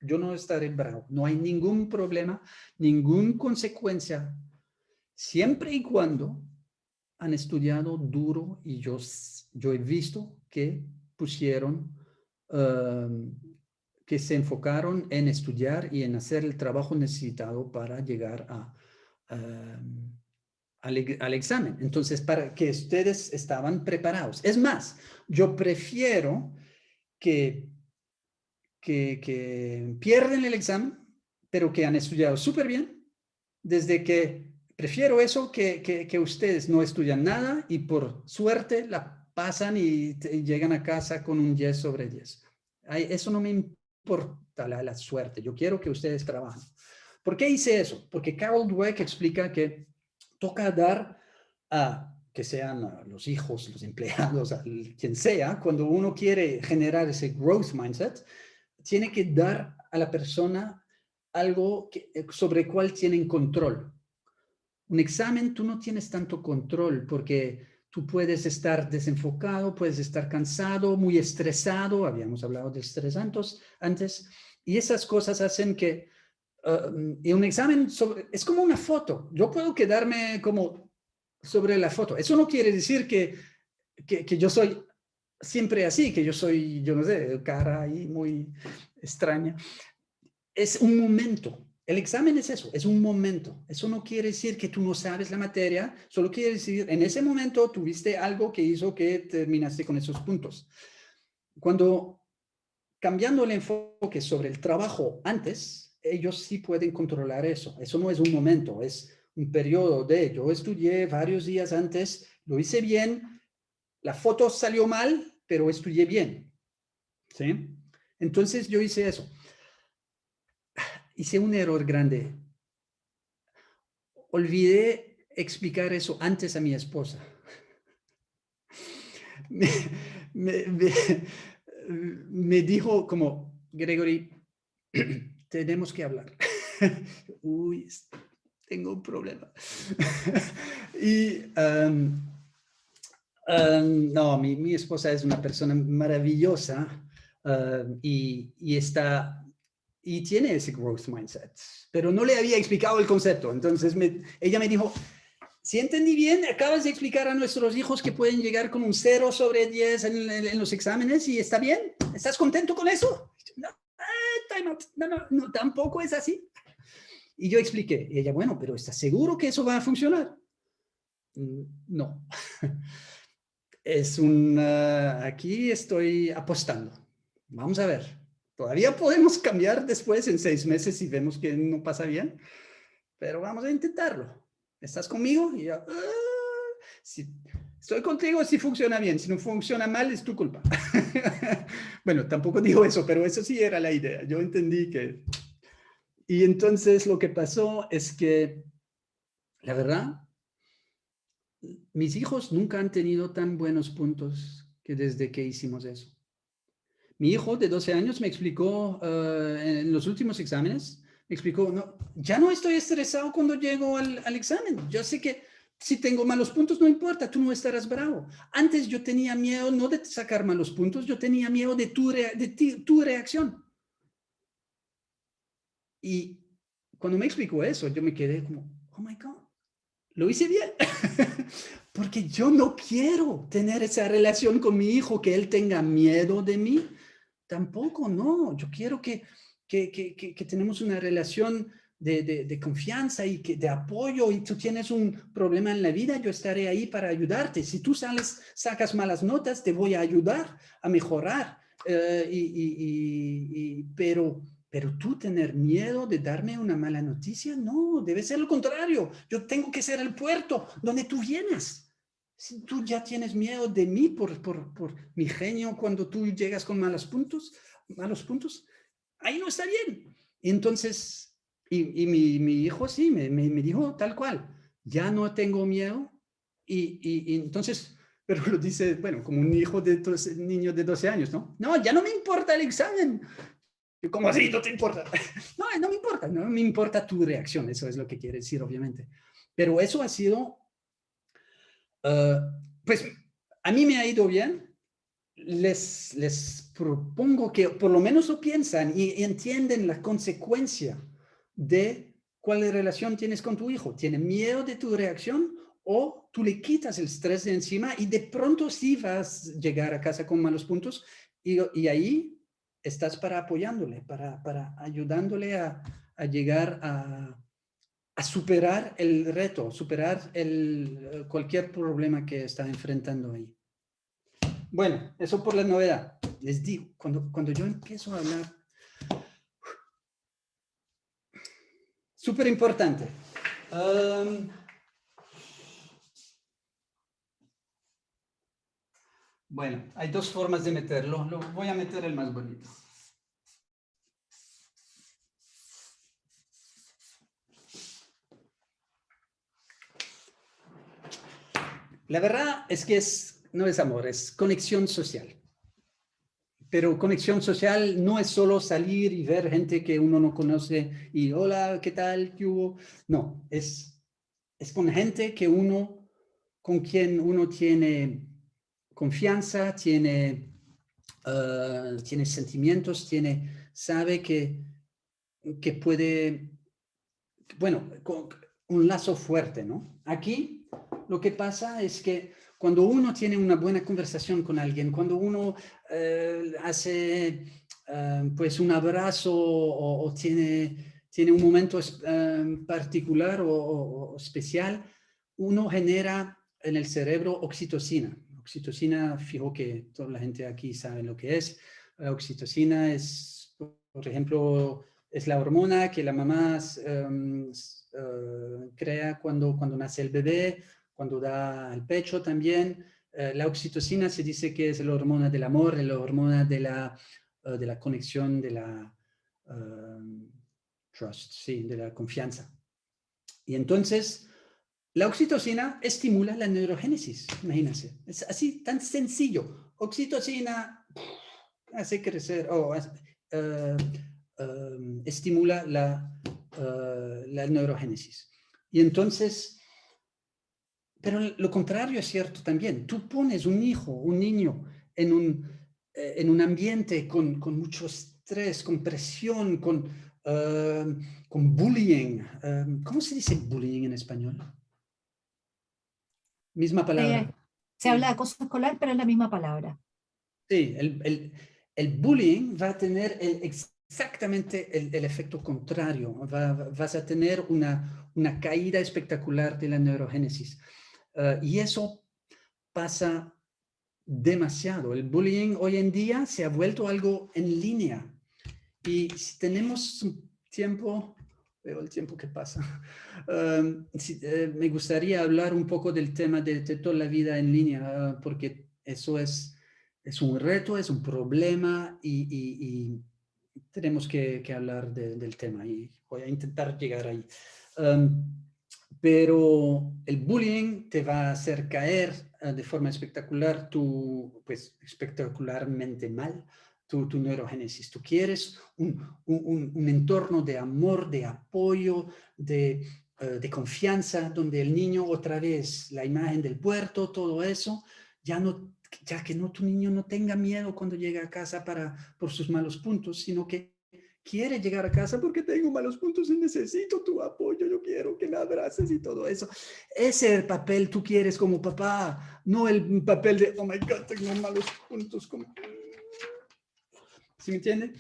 Speaker 2: Yo no estaré bravo, no hay ningún problema, ninguna consecuencia, siempre y cuando han estudiado duro y yo he visto que pusieron, que se enfocaron en estudiar y en hacer el trabajo necesitado para llegar al examen. Entonces, para que ustedes estaban preparados. Es más, yo prefiero que pierden el examen, pero que han estudiado súper bien, prefiero eso que ustedes no estudian nada y por suerte la pasan y llegan a casa con un 10 sobre 10. Eso no me importa la suerte, yo quiero que ustedes trabajen. ¿Por qué hice eso? Porque Carol Dweck explica que toca dar que sean los hijos, los empleados, quien sea, cuando uno quiere generar ese growth mindset, tiene que dar a la persona algo sobre el cual tienen control. Un examen tú no tienes tanto control porque tú puedes estar desenfocado, puedes estar cansado, muy estresado, habíamos hablado de estrés antes, y esas cosas hacen que y un examen es como una foto. Yo puedo quedarme como sobre la foto. Eso no quiere decir que yo soy siempre así, que yo soy, yo no sé, cara ahí muy extraña. Es un momento. El examen es eso, es un momento. Eso no quiere decir que tú no sabes la materia, solo quiere decir en ese momento tuviste algo que hizo que terminaste con esos puntos. Cuando cambiando el enfoque sobre el trabajo antes, ellos sí pueden controlar eso. Eso no es un momento, es un periodo de yo estudié varios días antes, lo hice bien, la foto salió mal, pero estudié bien. ¿Sí? Entonces yo hice eso. Hice un error grande. Olvidé explicar eso antes a mi esposa. Me dijo como, Gregory, tenemos que hablar. Uy, tengo un problema. Y no, mi esposa es una persona maravillosa y está... Y tiene ese growth mindset, pero no le había explicado el concepto. Entonces ella me dijo, si entendí bien, acabas de explicar a nuestros hijos que pueden llegar con un 0 sobre 10 en los exámenes y está bien. ¿Estás contento con eso? No, no, tampoco es así. Y yo expliqué. Y ella, bueno, pero ¿estás seguro que eso va a funcionar? No. Aquí estoy apostando. Vamos a ver. Todavía podemos cambiar después en 6 meses si vemos que no pasa bien, pero vamos a intentarlo. ¿Estás conmigo? Y yo, si estoy contigo si funciona bien, si no funciona mal es tu culpa. Bueno, tampoco digo eso, pero eso sí era la idea. Yo entendí que... Y entonces lo que pasó es que, la verdad, mis hijos nunca han tenido tan buenos puntos que desde que hicimos eso. Mi hijo de 12 años me explicó en los últimos exámenes, me explicó, no, ya no estoy estresado cuando llego al examen. Yo sé que si tengo malos puntos, no importa, tú no estarás bravo. Antes yo tenía miedo no de sacar malos puntos, yo tenía miedo de tu reacción. Y cuando me explicó eso, yo me quedé como, oh my God, lo hice bien. Porque yo no quiero tener esa relación con mi hijo, que él tenga miedo de mí. Tampoco, no. Yo quiero que tenemos una relación de confianza y de apoyo, y tú tienes un problema en la vida, yo estaré ahí para ayudarte. Si tú sacas malas notas, te voy a ayudar a mejorar. Pero tú tener miedo de darme una mala noticia, no, debe ser lo contrario. Yo tengo que ser el puerto donde tú vienes. Si tú ya tienes miedo de mí por mi genio cuando tú llegas con malos puntos, ahí no está bien. Entonces, mi hijo sí, me dijo tal cual, ya no tengo miedo. Y entonces, pero lo dice, bueno, como un hijo de niño de 12 años, ¿no? No, ya no me importa el examen. ¿Cómo así? ¿No te importa? No, no me importa, no me importa tu reacción, eso es lo que quiere decir, obviamente. Pero eso ha sido, pues, a mí me ha ido bien. Les propongo que por lo menos lo piensan y entienden la consecuencia de cuál relación tienes con tu hijo. ¿Tiene miedo de tu reacción o tú le quitas el estrés de encima y de pronto sí vas a llegar a casa con malos puntos y ahí estás para apoyándole, para ayudándole a llegar a superar el reto, superar cualquier problema que está enfrentando ahí. Bueno, eso por la novedad. Les digo, cuando yo empiezo a hablar, súper importante. Bueno, hay dos formas de meterlo. Lo voy a meter el más bonito. La verdad es que no es amor, es conexión social. Pero conexión social no es solo salir y ver gente que uno no conoce y hola, ¿qué tal? ¿Qué hubo? No, es con gente con quien uno tiene confianza, tiene sentimientos, sabe que puede, bueno, un lazo fuerte, ¿no? Aquí lo que pasa es que cuando uno tiene una buena conversación con alguien, cuando uno hace pues un abrazo o tiene un momento particular o especial, uno genera en el cerebro oxitocina. Oxitocina, fijo que toda la gente aquí sabe lo que es. Oxitocina es, por ejemplo, es la hormona que la mamá crea cuando nace el bebé, cuando da el pecho también. La oxitocina se dice que es la hormona del amor, la hormona de la conexión, de la trust, sí, de la confianza. Y entonces, la oxitocina estimula la neurogénesis, imagínense. Es así, tan sencillo. Oxitocina hace crecer, estimula la neurogénesis. Y entonces, pero lo contrario es cierto también. Tú pones un niño, en un ambiente con mucho estrés, con presión, con bullying. ¿Cómo se dice bullying en español? Misma palabra.
Speaker 3: Se habla de acoso escolar, pero es la misma palabra.
Speaker 2: Sí, el bullying va a tener exactamente el efecto contrario. Vas a tener una caída espectacular de la neurogénesis. Y eso pasa demasiado. El bullying hoy en día se ha vuelto algo en línea. Y si tenemos tiempo, veo el tiempo que pasa, me gustaría hablar un poco del tema de toda la vida en línea, porque eso es un reto, es un problema y tenemos que hablar del tema y voy a intentar llegar ahí. pero el bullying te va a hacer caer de forma espectacular, pues espectacularmente mal, tu neurogénesis. Tú quieres un entorno de amor, de apoyo, de confianza, donde el niño otra vez, la imagen del puerto, todo eso, ya que tu niño no tenga miedo cuando llegue a casa por sus malos puntos, sino que quiere llegar a casa porque tengo malos puntos y necesito tu apoyo, yo quiero que me abraces y todo eso. Ese papel tú quieres como papá, no el papel de, oh my God, tengo malos puntos. ¿Sí me entiende?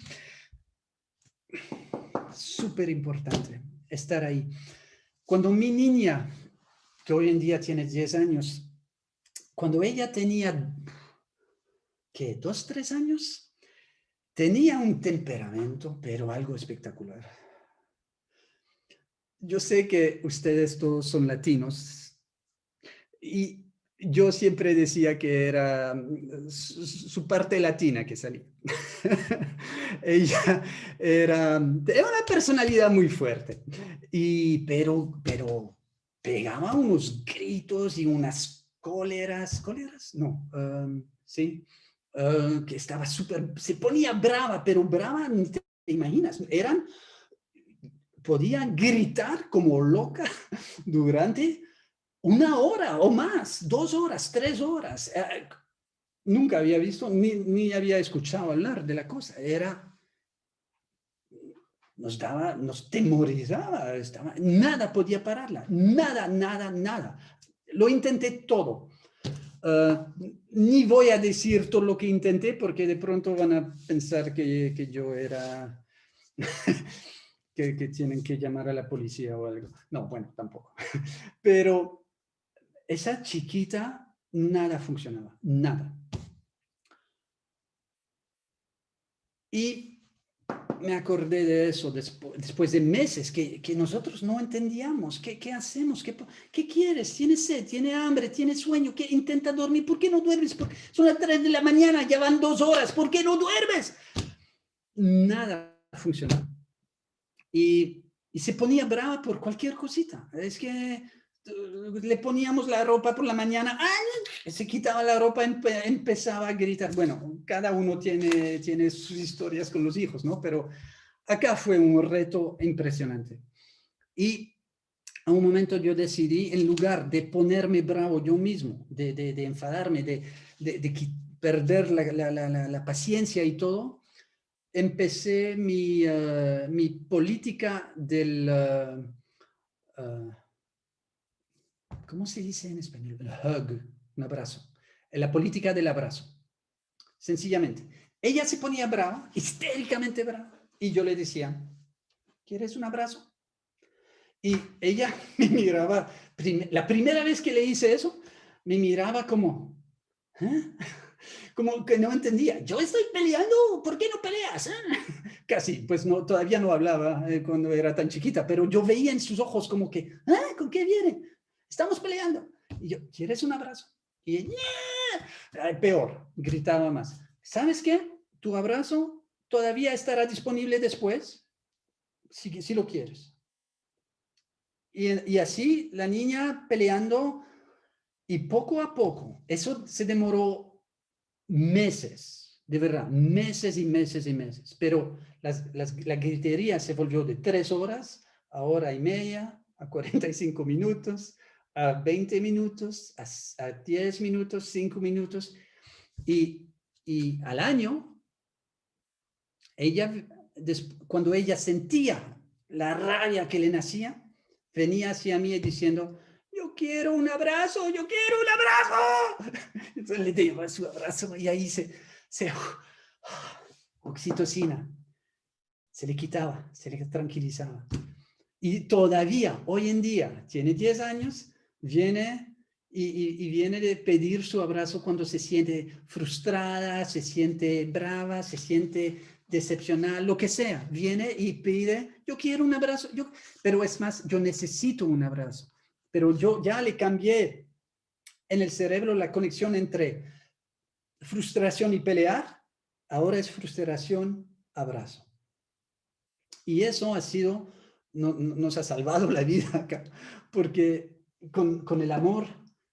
Speaker 2: Súper importante estar ahí. Cuando mi niña, que hoy en día tiene 10 años, cuando ella tenía, ¿qué? 2, 3 años, tenía un temperamento, pero algo espectacular. Yo sé que ustedes todos son latinos y yo siempre decía que era su parte latina que salía. Ella era una personalidad muy fuerte, pero pegaba unos gritos y unas cóleras, no, sí, que estaba se ponía brava, pero brava, te imaginas, podía gritar como loca durante 1 hora o más, 2 horas, 3 horas. Nunca había visto ni había escuchado hablar de la cosa. Nos temorizaba, nada podía pararla, nada. Lo intenté todo. Ni voy a decir todo lo que intenté porque de pronto van a pensar que yo era... que tienen que llamar a la policía o algo. No, bueno, tampoco. Pero esa chiquita, nada funcionaba, nada. Y me acordé de eso después de meses que nosotros no entendíamos. ¿Qué hacemos? ¿Qué quieres? ¿Tienes sed? ¿Tienes hambre? ¿Tienes sueño? Intenta dormir. ¿Por qué no duermes? Son las 3 de la mañana, ya van 2 horas. ¿Por qué no duermes? Nada funcionaba. Y se ponía brava por cualquier cosita. Es que le poníamos la ropa por la mañana, ¡ay! Se quitaba la ropa, empezaba a gritar. Bueno, cada uno tiene sus historias con los hijos, ¿no? Pero acá fue un reto impresionante. Y a un momento yo decidí, en lugar de ponerme bravo yo mismo, de enfadarme, de perder la paciencia y todo, empecé mi política del... ¿cómo se dice en español? El hug, un abrazo. La política del abrazo. Sencillamente. Ella se ponía brava, histéricamente brava, y yo le decía, ¿quieres un abrazo? Y ella me miraba, la primera vez que le hice eso, me miraba como, ¿eh? Como que no entendía. Yo estoy peleando, ¿por qué no peleas? Casi, pues no, todavía no hablaba cuando era tan chiquita, pero yo veía en sus ojos como que, ¿con qué viene? Estamos peleando. Y yo, ¿quieres un abrazo? Y ella, peor, gritaba más. ¿Sabes qué? Tu abrazo todavía estará disponible después, si lo quieres. Y así la niña peleando y poco a poco, eso se demoró meses, de verdad, meses y meses y meses, pero la gritería se volvió de 3 horas a 1:30, a 45 minutos, a 20 minutos, a 10 minutos, 5 minutos, y al año, cuando ella sentía la rabia que le nacía, venía hacia mí diciendo, yo quiero un abrazo, yo quiero un abrazo. Entonces le daba su abrazo y ahí oxitocina, se le quitaba, se le tranquilizaba. Y todavía, hoy en día, tiene 10 años, viene y viene de pedir su abrazo cuando se siente frustrada, se siente brava, se siente decepcionada, lo que sea. Viene y pide, yo quiero un abrazo, pero es más, yo necesito un abrazo. Pero yo ya le cambié en el cerebro la conexión entre frustración y pelear, ahora es frustración, abrazo. Y eso ha sido nos ha salvado la vida acá, porque con el amor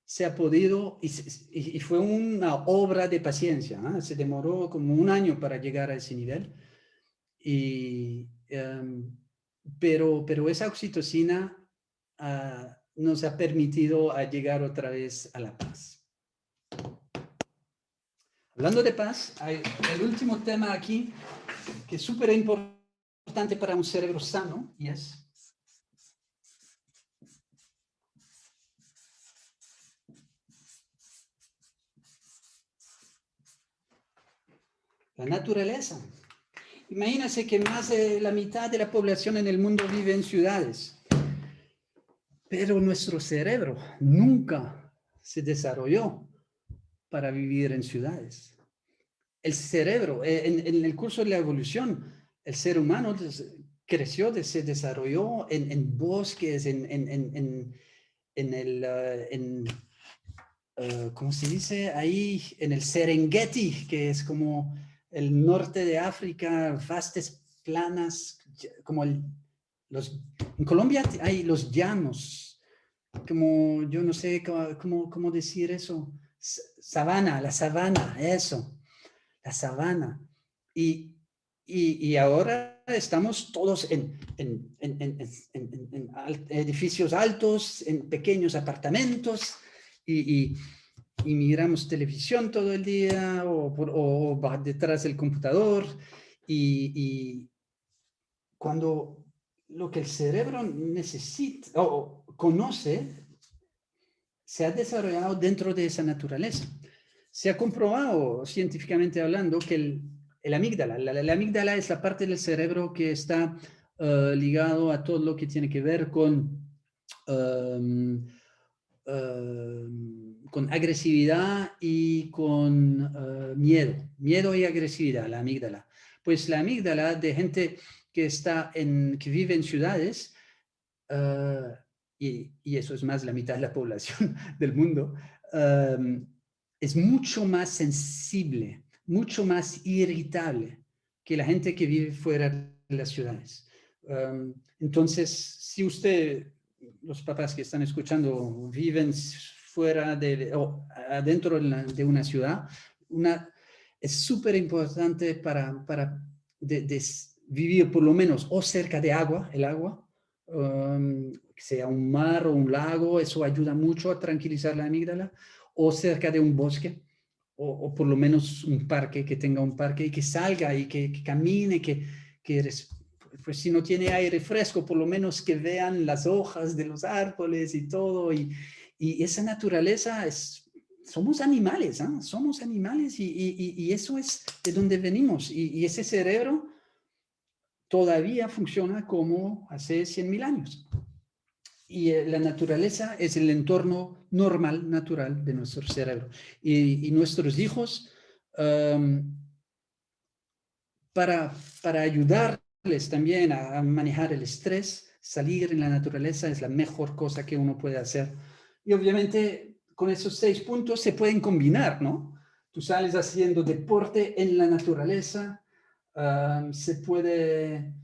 Speaker 2: se ha podido, y fue una obra de paciencia, ¿eh? Se demoró como un año para llegar a ese nivel, pero esa oxitocina nos ha permitido a llegar otra vez a la paz. Hablando de paz, hay el último tema aquí, que es súper importante para un cerebro sano, y es la naturaleza. Imagínense que más de la mitad de la población en el mundo vive en ciudades, pero nuestro cerebro nunca se desarrolló para vivir en ciudades. El cerebro, en el curso de la evolución, el ser humano creció, se desarrolló en bosques, ¿cómo se dice? Ahí en el Serengeti, que es como el norte de África, vastas planas, como en Colombia hay los llanos, como yo no sé cómo decir eso, sabana, la sabana, eso, la sabana. Y ahora estamos todos en edificios altos, en pequeños apartamentos, y miramos televisión todo el día o detrás del computador, y cuando lo que el cerebro necesita o conoce se ha desarrollado dentro de esa naturaleza. Se ha comprobado científicamente hablando que el amígdala, la amígdala es la parte del cerebro que está ligado a todo lo que tiene que ver con agresividad y con miedo y agresividad, la amígdala. Pues la amígdala de gente que vive en ciudades, y eso es más la mitad de la población del mundo, es mucho más sensible, mucho más irritable que la gente que vive fuera de las ciudades. Entonces, si los papás que están escuchando viven fuera o adentro de una ciudad, es súper importante para vivir por lo menos o cerca de el agua, sea un mar o un lago, eso ayuda mucho a tranquilizar la amígdala, o cerca de un bosque, o por lo menos un parque, que tenga un parque y que salga y que camine, pues si no tiene aire fresco, por lo menos que vean las hojas de los árboles y todo, y esa naturaleza somos animales, ¿eh? Somos animales, y eso es de donde venimos, y ese cerebro todavía funciona como hace 100.000 años. Y la naturaleza es el entorno normal, natural de nuestro cerebro. Y nuestros hijos, para ayudarles también a manejar el estrés, salir en la naturaleza es la mejor cosa que uno puede hacer. Y obviamente con esos 6 puntos se pueden combinar, ¿no? Tú sales haciendo deporte en la naturaleza, se puede...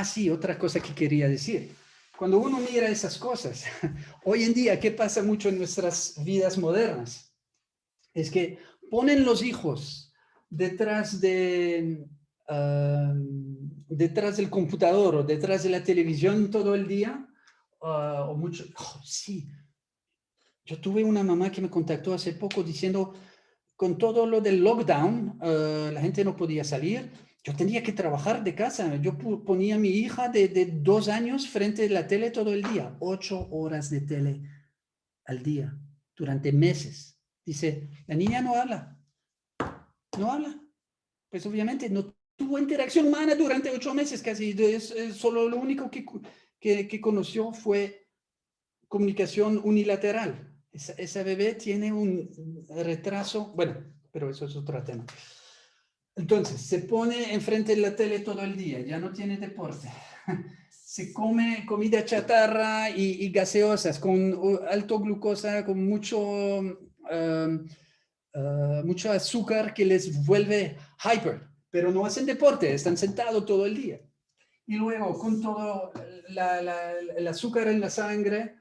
Speaker 2: sí, otra cosa que quería decir. Cuando uno mira esas cosas, hoy en día, ¿qué pasa mucho en nuestras vidas modernas? Es que ponen los hijos detrás del computador o detrás de la televisión todo el día, sí. Yo tuve una mamá que me contactó hace poco diciendo, con todo lo del lockdown, la gente no podía salir. Yo tenía que trabajar de casa. Yo ponía a mi hija de 2 años frente a la tele todo el día. 8 horas de tele al día, durante meses. Dice, la niña no habla. No habla. Pues obviamente no tuvo interacción humana durante 8 meses casi. Solo lo único que conoció fue comunicación unilateral. Esa bebé tiene un retraso, bueno, pero eso es otro tema. Entonces, se pone enfrente de la tele todo el día, ya no tiene deporte. Se come comida chatarra y gaseosas con alto glucosa, con mucho azúcar que les vuelve hyper, pero no hacen deporte, están sentados todo el día. Y luego, con todo el azúcar en la sangre,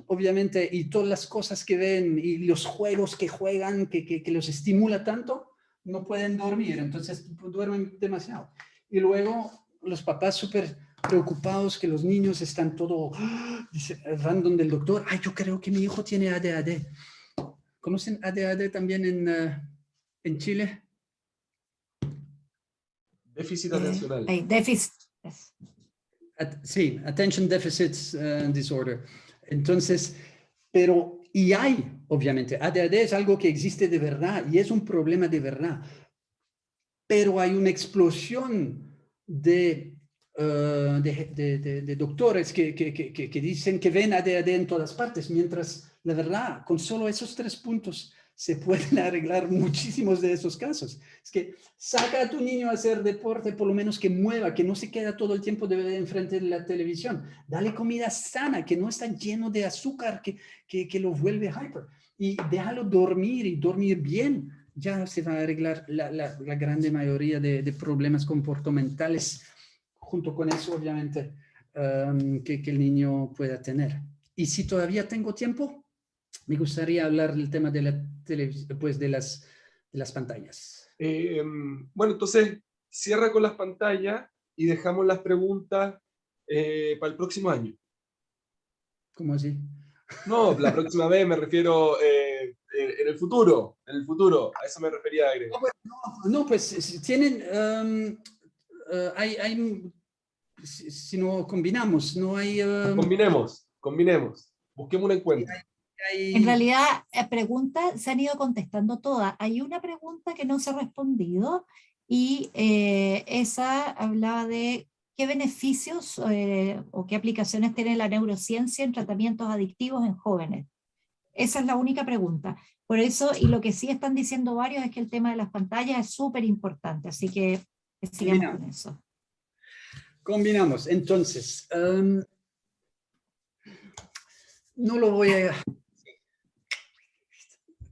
Speaker 2: obviamente, y todas las cosas que ven y los juegos que juegan, que los estimula tanto, no pueden dormir, entonces duermen demasiado. Y luego los papás súper preocupados que los niños están todo, van donde el doctor, ay, yo creo que mi hijo tiene ADHD. ¿Conocen ADHD también en Chile?
Speaker 1: Déficit atencional.
Speaker 3: Déficit.
Speaker 2: Sí, Attention Deficit Disorder. Entonces, pero, y hay, obviamente, ADHD es algo que existe de verdad y es un problema de verdad, pero hay una explosión de doctores que dicen que ven ADHD en todas partes, mientras la verdad, con solo esos 3 puntos se pueden arreglar muchísimos de esos casos. Es que saca a tu niño a hacer deporte, por lo menos que mueva, que no se queda todo el tiempo enfrente de la televisión. Dale comida sana, que no está lleno de azúcar, que lo vuelve hyper. Y déjalo dormir y dormir bien. Ya se va a arreglar la grande mayoría de problemas comportamentales, junto con eso, obviamente, que el niño pueda tener. Y si todavía tengo tiempo, me gustaría hablar del tema de la televisión, pues de las pantallas.
Speaker 1: Bueno, entonces cierra con las pantallas y dejamos las preguntas para el próximo año.
Speaker 2: ¿Cómo así?
Speaker 1: No, la próxima vez me refiero en el futuro, a eso me refería, Greg.
Speaker 2: No, pues tienen, si no combinamos, no hay...
Speaker 1: Combinemos, busquemos un encuentro.
Speaker 3: En realidad, preguntas se han ido contestando todas. Hay una pregunta que no se ha respondido y esa hablaba de qué beneficios o qué aplicaciones tiene la neurociencia en tratamientos adictivos en jóvenes. Esa es la única pregunta. Por eso, y lo que sí están diciendo varios es que el tema de las pantallas es súper importante, así que sigamos con eso.
Speaker 2: Combinamos. Entonces, no lo voy a...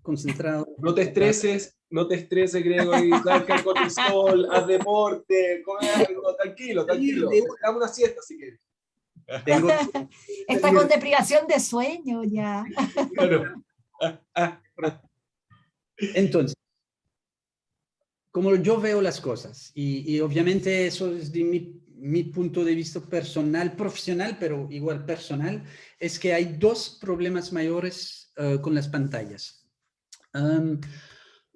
Speaker 2: Concentrado.
Speaker 1: No te estreses, Gregory, saca el cortisol, haz deporte, come algo, tranquilo. Dame una siesta si quieres.
Speaker 3: Está con deprivación de sueño ya.
Speaker 1: Claro.
Speaker 2: Entonces, como yo veo las cosas, y obviamente eso es de mi punto de vista personal, profesional, pero igual personal, es que hay 2 problemas mayores con las pantallas,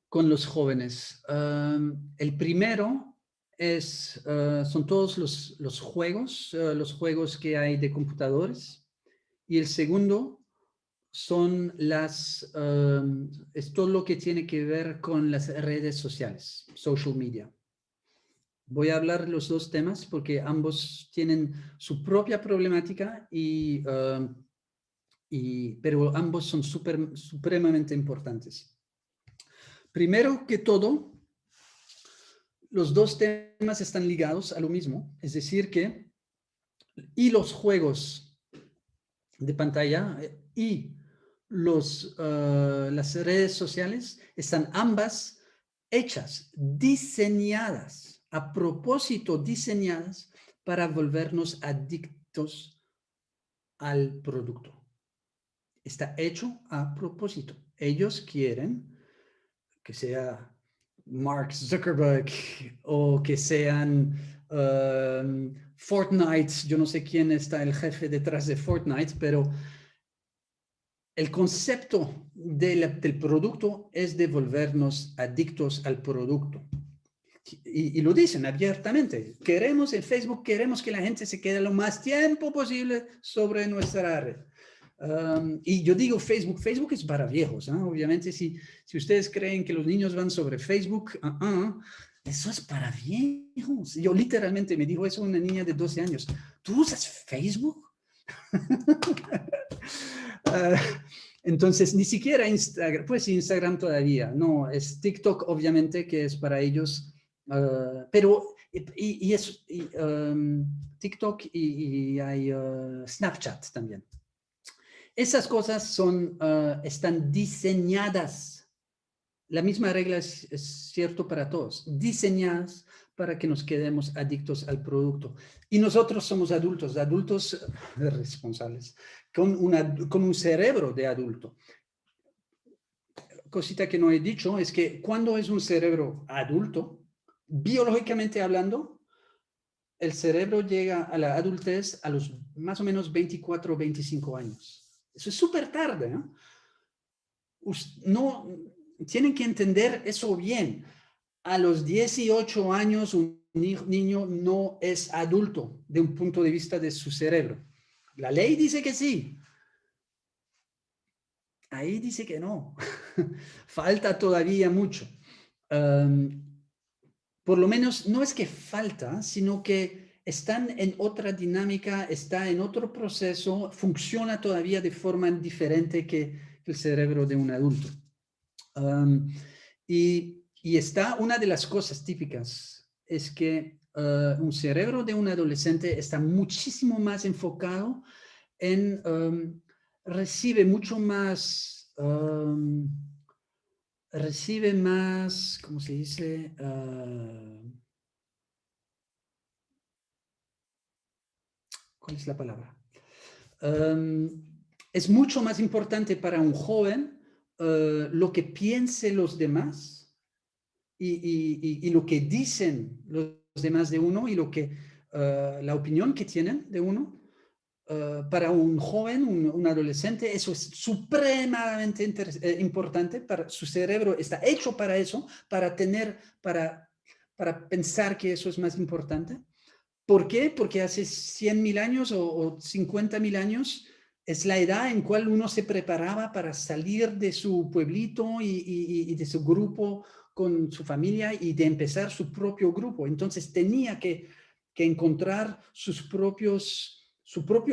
Speaker 2: con los jóvenes. El primero son todos los juegos que hay de computadores, y el segundo son es todo lo que tiene que ver con las redes sociales, social media. Voy a hablar de los 2 temas porque ambos tienen su propia problemática, pero ambos son supremamente importantes. Primero que todo, los 2 temas están ligados a lo mismo, es decir que los juegos de pantalla y las redes sociales están ambas hechas, diseñadas, a propósito diseñadas para volvernos adictos al producto. Está hecho a propósito. Ellos quieren que sea Mark Zuckerberg o que sean Fortnite. Yo no sé quién está el jefe detrás de Fortnite, pero el concepto del producto es de volvernos adictos al producto. Y lo dicen abiertamente. Queremos en Facebook, queremos que la gente se quede lo más tiempo posible sobre nuestra red. Y yo digo Facebook es para viejos, ¿eh? Obviamente, si ustedes creen que los niños van sobre Facebook, eso es para viejos. Yo literalmente me dijo eso una niña de 12 años. ¿Tú usas Facebook? Entonces, ni siquiera Instagram, pues Instagram todavía, no, es TikTok obviamente que es para ellos, pero TikTok y hay Snapchat también. Esas cosas están diseñadas, la misma regla es cierto para todos, diseñadas para que nos quedemos adictos al producto. Y nosotros somos adultos responsables, con un cerebro de adulto. Cosita que no he dicho es que cuando es un cerebro adulto, biológicamente hablando, el cerebro llega a la adultez a los más o menos 24 o 25 años. Eso es súper tarde, ¿no? No, tienen que entender eso bien. A los 18 años un niño no es adulto de un punto de vista de su cerebro. La ley dice que sí. Ahí dice que no. Falta todavía mucho. Por lo menos no es que falta, sino que están en otra dinámica, está en otro proceso, funciona todavía de forma diferente que el cerebro de un adulto. Y está una de las cosas típicas, es que un cerebro de un adolescente está muchísimo más enfocado en, recibe mucho más, ¿cómo se dice? ¿Cuál es la palabra? Es mucho más importante para un joven lo que piensen los demás y lo que dicen los demás de uno y la opinión que tienen de uno. Para un joven, un adolescente, eso es supremamente importante. Para su cerebro está hecho para eso, para pensar que eso es más importante. ¿Por qué? Porque hace 100.000 años o 50.000 años es la edad en cual uno se preparaba para salir de su pueblito y de su grupo con su familia y de empezar su propio grupo. Entonces tenía que encontrar su propio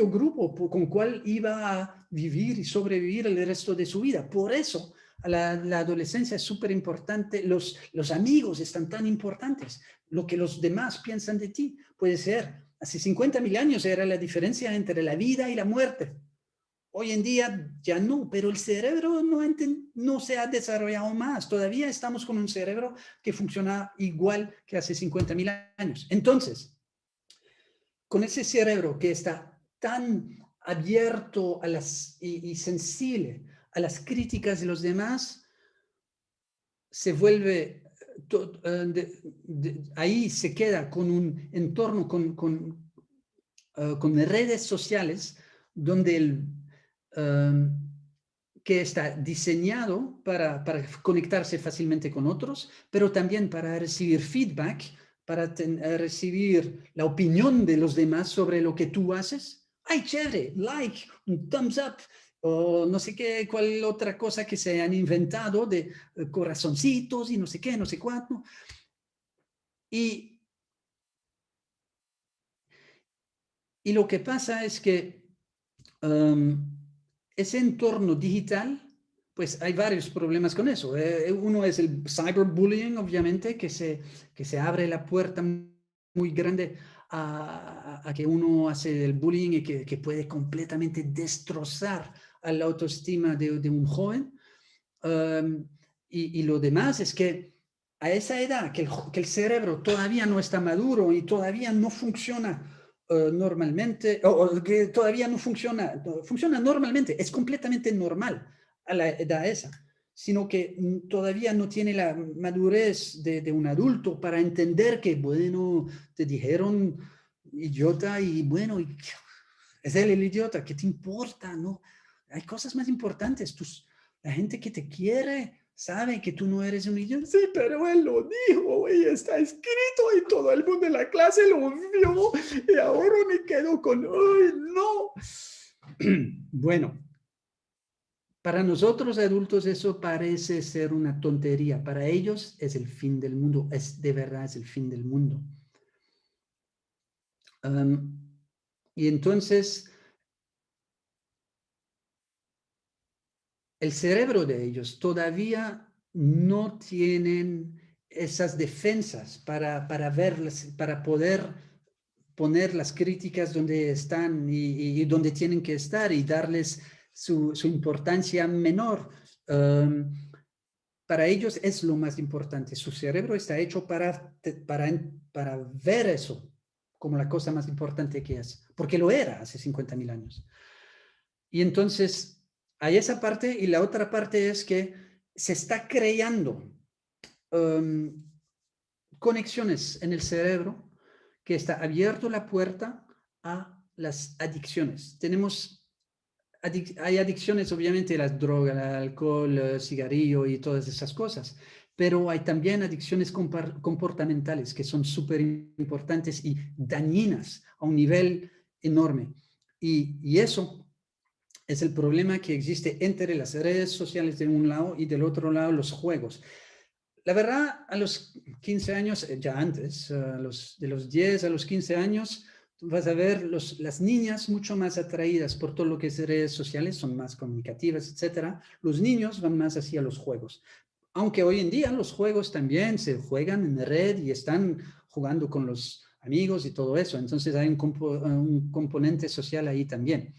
Speaker 2: grupo con cual iba a vivir y sobrevivir el resto de su vida. Por eso la adolescencia es súper importante, los amigos están tan importantes, lo que los demás piensan de ti. Puede ser, hace 50.000 años era la diferencia entre la vida y la muerte. Hoy en día ya no, pero el cerebro no se ha desarrollado más. Todavía estamos con un cerebro que funciona igual que hace 50.000 años. Entonces, con ese cerebro que está tan abierto y sensible a las críticas de los demás, se vuelve, ahí se queda con un entorno, con redes sociales, donde que está diseñado para conectarse fácilmente con otros, pero también para recibir feedback, para recibir la opinión de los demás sobre lo que tú haces. ¡Ay, chévere! Like, un thumbs up, o no sé qué, cuál otra cosa que se han inventado de corazoncitos y no sé qué, no sé cuánto. Y lo que pasa es que ese entorno digital, pues hay varios problemas con eso. Uno es el cyberbullying, obviamente, que se abre la puerta muy grande a que uno hace el bullying y que puede completamente destrozar a la autoestima de un joven. Y lo demás es que a esa edad, que el cerebro todavía no está maduro y todavía no funciona normalmente, o que todavía no funciona normalmente, es completamente normal a la edad esa, sino que todavía no tiene la madurez de un adulto para entender que, bueno, te dijeron idiota y bueno, es él el idiota, ¿qué te importa? No, hay cosas más importantes. La gente que te quiere sabe que tú no eres un idiota.
Speaker 4: Sí, pero él lo dijo y está escrito y todo el mundo en la clase lo vio y ahora me quedo con, ¡ay, no!
Speaker 2: Bueno, para nosotros adultos eso parece ser una tontería. Para ellos es el fin del mundo. De verdad es el fin del mundo. Y entonces, el cerebro de ellos todavía no tienen esas defensas para verlas, para poder poner las críticas donde están y donde tienen que estar y darles su importancia menor. para ellos es lo más importante. Su cerebro está hecho para ver eso como la cosa más importante que es, porque lo era hace 50.000 años. Y entonces hay esa parte, y la otra parte es que se está creando conexiones en el cerebro que está abierto la puerta a las adicciones. Hay adicciones, obviamente, las drogas, el alcohol, el cigarrillo y todas esas cosas, pero hay también adicciones comportamentales que son súper importantes y dañinas a un nivel enorme. Y eso es el problema que existe entre las redes sociales de un lado y del otro lado los juegos. La verdad, a los 15 años, ya antes, de los 10 a los 15 años, vas a ver las niñas mucho más atraídas por todo lo que es redes sociales, son más comunicativas, etc. Los niños van más hacia los juegos. Aunque hoy en día los juegos también se juegan en red y están jugando con los amigos y todo eso. Entonces hay un componente social ahí también.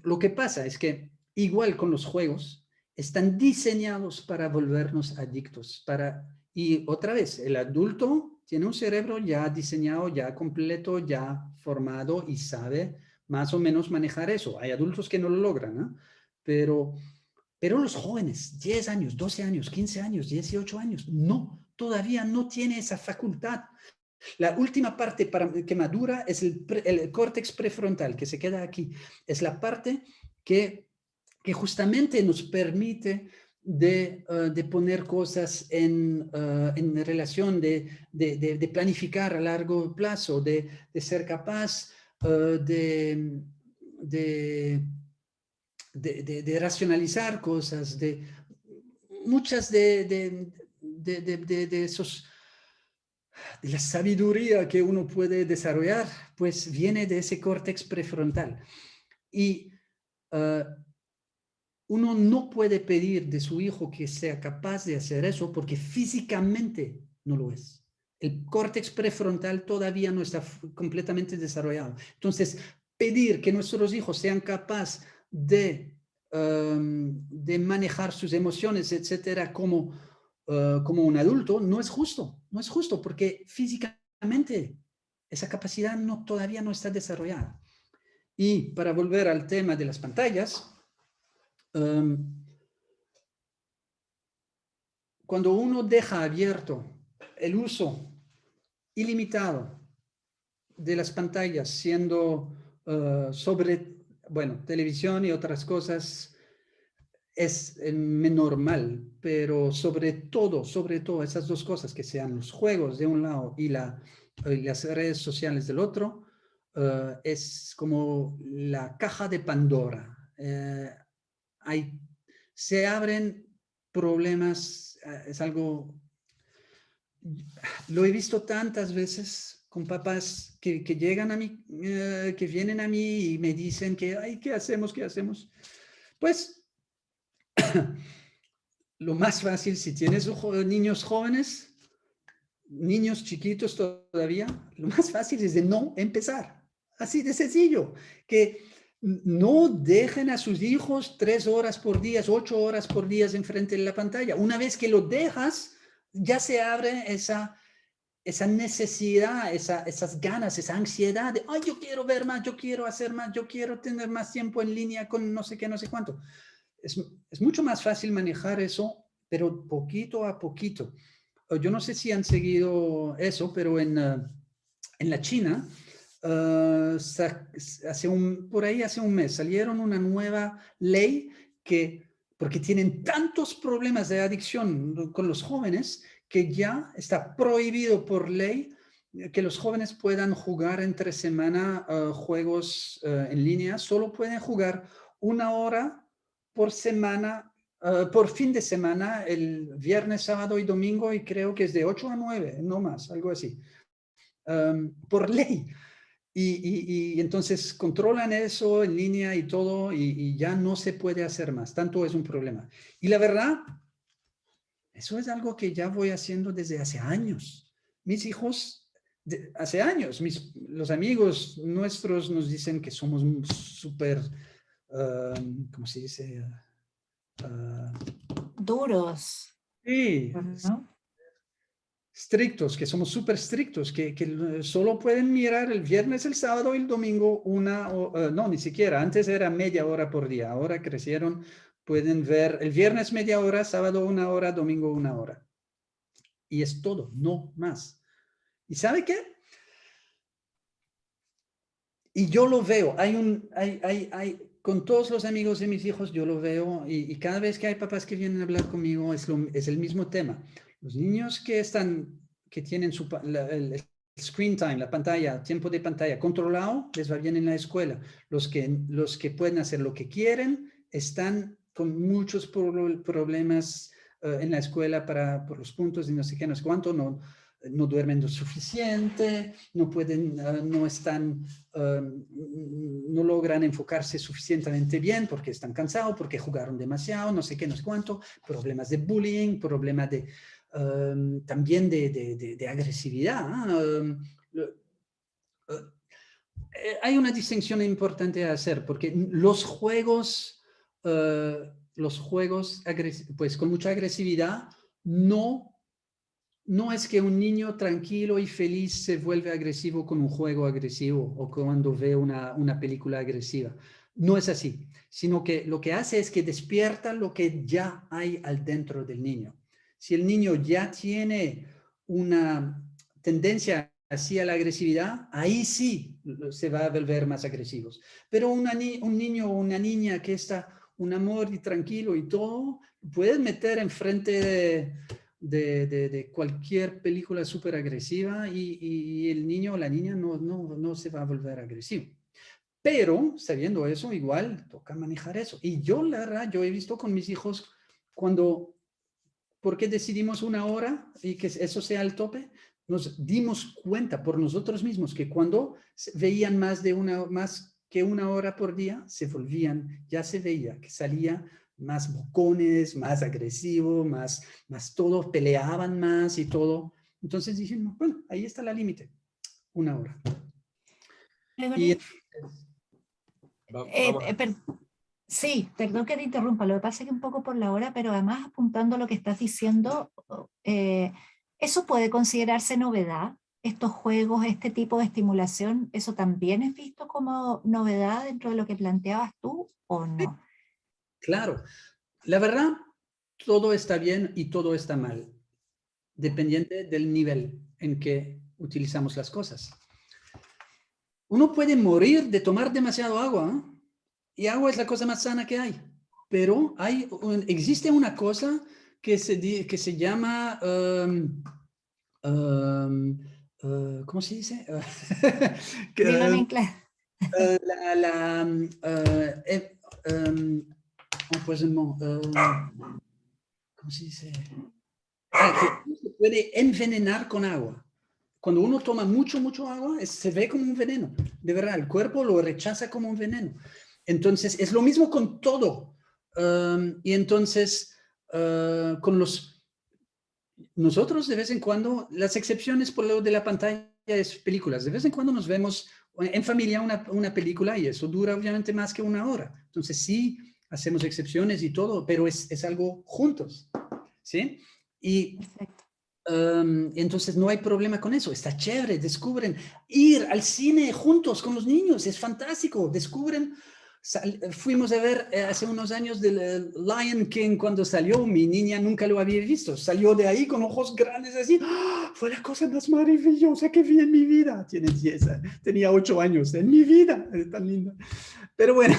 Speaker 2: Lo que pasa es que igual con los juegos, están diseñados para volvernos adictos. Y otra vez, el adulto tiene un cerebro ya diseñado, ya completo, ya formado y sabe más o menos manejar eso. Hay adultos que no lo logran, ¿no? Pero los jóvenes, 10 años, 12 años, 15 años, 18 años, no, todavía no tiene esa facultad. La última parte que madura es el córtex prefrontal, que se queda aquí. Es la parte que justamente nos permite de poner cosas en relación, de planificar a largo plazo, de ser capaz de racionalizar cosas, muchas de la sabiduría que uno puede desarrollar, pues viene de ese córtex prefrontal. Y uno no puede pedir de su hijo que sea capaz de hacer eso porque físicamente no lo es. El córtex prefrontal todavía no está completamente desarrollado. Entonces, pedir que nuestros hijos sean capaces de manejar sus emociones, etcétera, como un adulto, no es justo. No es justo porque físicamente esa capacidad todavía no está desarrollada. Y para volver al tema de las pantallas, cuando uno deja abierto el uso ilimitado de las pantallas, siendo televisión y otras cosas, es normal, pero sobre todo esas dos cosas, que sean los juegos de un lado y las redes sociales del otro, es como la caja de Pandora. Se abren problemas, es algo, lo he visto tantas veces con papás que llegan a mí, que vienen a mí y me dicen que, ay, ¿qué hacemos? Pues, lo más fácil, si tienes niños jóvenes, niños chiquitos todavía, lo más fácil es de no empezar. Así de sencillo, que no dejen a sus hijos 3 horas por día, 8 horas por día enfrente de la pantalla. Una vez que lo dejas, ya se abre esa necesidad, esas ganas, esa ansiedad de, ay, yo quiero ver más, yo quiero hacer más, yo quiero tener más tiempo en línea con no sé qué, no sé cuánto. Es mucho más fácil manejar eso, pero poquito a poquito. Yo no sé si han seguido eso, pero en la China, por ahí hace un mes, salieron una nueva ley porque tienen tantos problemas de adicción con los jóvenes, que ya está prohibido por ley que los jóvenes puedan jugar entre semana juegos en línea. Solo pueden jugar 1 hora por semana, por fin de semana, el viernes, sábado y domingo, y creo que es de 8 a 9, no más, algo así, por ley. Y entonces controlan eso en línea y todo, y ya no se puede hacer más, tanto es un problema. Y la verdad, eso es algo que ya voy haciendo desde hace años. Mis hijos, hace años, los amigos nuestros nos dicen que somos súper, ¿cómo se dice?
Speaker 3: duros,
Speaker 2: Sí,
Speaker 3: ¿no?
Speaker 2: estrictos, que somos súper estrictos, que solo pueden mirar el viernes, el sábado y el domingo no, ni siquiera, antes era media hora por día, ahora crecieron, pueden ver el viernes media hora, sábado 1 hora, domingo 1 hora. Y es todo, no más. ¿Y sabe qué? Y yo lo veo, con todos los amigos de mis hijos yo lo veo y cada vez que hay papás que vienen a hablar conmigo es el mismo tema. Los niños que tienen el screen time, la pantalla, tiempo de pantalla controlado, les va bien en la escuela. Los que pueden hacer lo que quieren están con muchos problemas en la escuela por los puntos y no sé qué, no sé cuánto, no duermen lo suficiente, no pueden, no logran enfocarse suficientemente bien porque están cansados, porque jugaron demasiado, no sé qué, no sé cuánto, problemas de bullying, problemas también de agresividad. Hay una distinción importante a hacer porque los juegos pues con mucha agresividad no es que un niño tranquilo y feliz se vuelve agresivo con un juego agresivo o cuando ve una película agresiva. No es así, sino que lo que hace es que despierta lo que ya hay al dentro del niño. Si el niño ya tiene una tendencia hacia la agresividad, ahí sí se va a volver más agresivos. Pero un niño o una niña que está un amor y tranquilo y todo, puedes meter enfrente de cualquier película súper agresiva y el niño o la niña no se va a volver agresivo. Pero, sabiendo eso, igual toca manejar eso. Y yo, la verdad, yo he visto con mis hijos ¿por qué decidimos 1 hora y que eso sea el tope? Nos dimos cuenta por nosotros mismos que cuando veían más que 1 hora por día, ya se veía que salía más bocones, más agresivo, más todo, peleaban más y todo. Entonces dijimos, bueno, ahí está la límite, 1 hora. Y
Speaker 1: Vamos a...
Speaker 3: Sí, perdón que te interrumpa, lo que pasa es que un poco por la hora, pero además apuntando a lo que estás diciendo, ¿eso puede considerarse novedad? Estos juegos, este tipo de estimulación, ¿eso también es visto como novedad dentro de lo que planteabas tú o no?
Speaker 2: Claro, la verdad, todo está bien y todo está mal, dependiente del nivel en que utilizamos las cosas. Uno puede morir de tomar demasiado agua, ¿eh? Y agua es la cosa más sana que hay. Pero existe una cosa que se llama, ¿cómo se dice?
Speaker 3: Dilo en inglés.
Speaker 2: ¿Cómo se dice? Que uno se puede envenenar con agua. Cuando uno toma mucho agua, se ve como un veneno. De verdad, el cuerpo lo rechaza como un veneno. Entonces, es lo mismo con todo. Y entonces, nosotros de vez en cuando, las excepciones por lo de la pantalla es películas. De vez en cuando nos vemos en familia una película y eso dura obviamente más que 1 hora. Entonces, sí, hacemos excepciones y todo, pero es algo juntos. ¿Sí? Y
Speaker 3: Perfecto.
Speaker 2: entonces no hay problema con eso, está chévere, descubren ir al cine juntos con los niños, es fantástico, descubren, fuimos a ver hace unos años del Lion King cuando salió, mi niña nunca lo había visto, salió de ahí con ojos grandes así, ¡oh! Fue la cosa más maravillosa que vi en mi vida, tenía 8 años, en mi vida, es tan linda, pero bueno,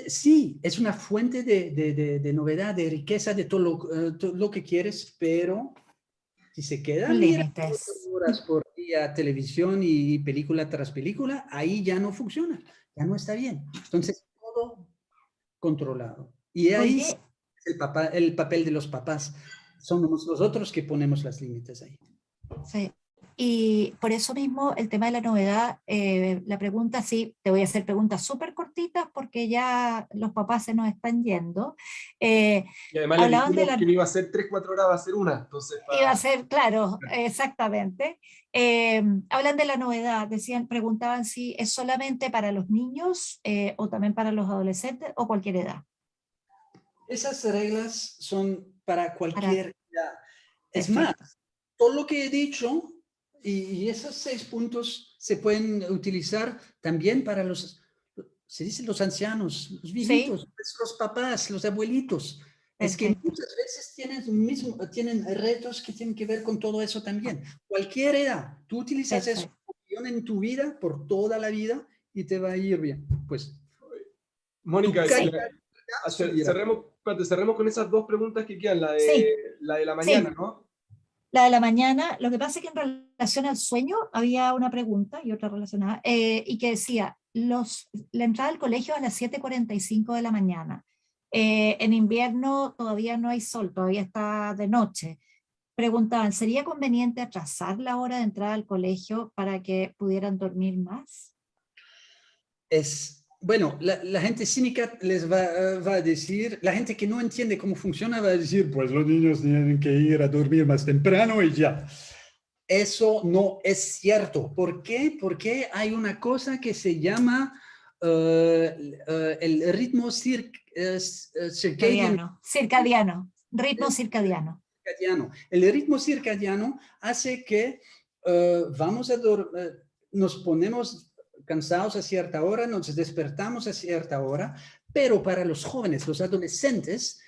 Speaker 2: sí, es una fuente de novedad, de riqueza, de todo lo que quieres, pero si se queda mirando
Speaker 3: Límites.
Speaker 2: horas por día televisión y película tras película, ahí ya no funciona, ya no está bien. Entonces, todo controlado. Y ahí
Speaker 3: Oye,
Speaker 2: es el papel de los papás. Somos nosotros que ponemos los límites ahí.
Speaker 3: sí. Y por eso mismo el tema de la novedad, la pregunta sí, te voy a hacer preguntas súper cortitas porque ya los papás se nos están yendo.
Speaker 1: Y además le
Speaker 3: Hablaban de
Speaker 1: dijimos que
Speaker 3: la...
Speaker 1: no iba a ser 3-4 horas, va a ser una. Entonces,
Speaker 3: Iba a ser, claro, exactamente. Hablan de la novedad, preguntaban si es solamente para los niños o también para los adolescentes o cualquier edad.
Speaker 2: esas reglas son para cualquier edad. Es
Speaker 3: Perfecto.
Speaker 2: más, todo lo que he dicho y esos 6 puntos se pueden utilizar también para se dicen los ancianos, los viejitos, los papás, los abuelitos. Es que
Speaker 3: Perfecto.
Speaker 2: muchas veces tienen retos que tienen que ver con todo eso también. Cualquier edad, tú utilizas eso en tu vida por toda la vida y te va a ir bien. Pues,
Speaker 1: Mónica,
Speaker 2: Sí.
Speaker 1: cerremos con esas 2 preguntas que quedan, la de la mañana,
Speaker 3: Sí.
Speaker 1: ¿no?
Speaker 3: La de la mañana, lo que pasa es que en relación al sueño había una pregunta y otra relacionada, y que decía, la entrada al colegio a las 7:45 de la mañana. En invierno todavía no hay sol, todavía está de noche. Preguntaban, ¿sería conveniente atrasar la hora de entrada al colegio para que pudieran dormir más?
Speaker 2: Bueno, la gente cínica les va a decir, la gente que no entiende cómo funciona va a decir, pues los niños tienen que ir a dormir más temprano y ya. Eso no es cierto. ¿Por qué? Porque hay una cosa que se llama el ritmo circadiano.
Speaker 3: Ritmo circadiano.
Speaker 2: El ritmo circadiano hace que nos ponemos cansados a cierta hora, nos despertamos a cierta hora, pero para los jóvenes, los adolescentes,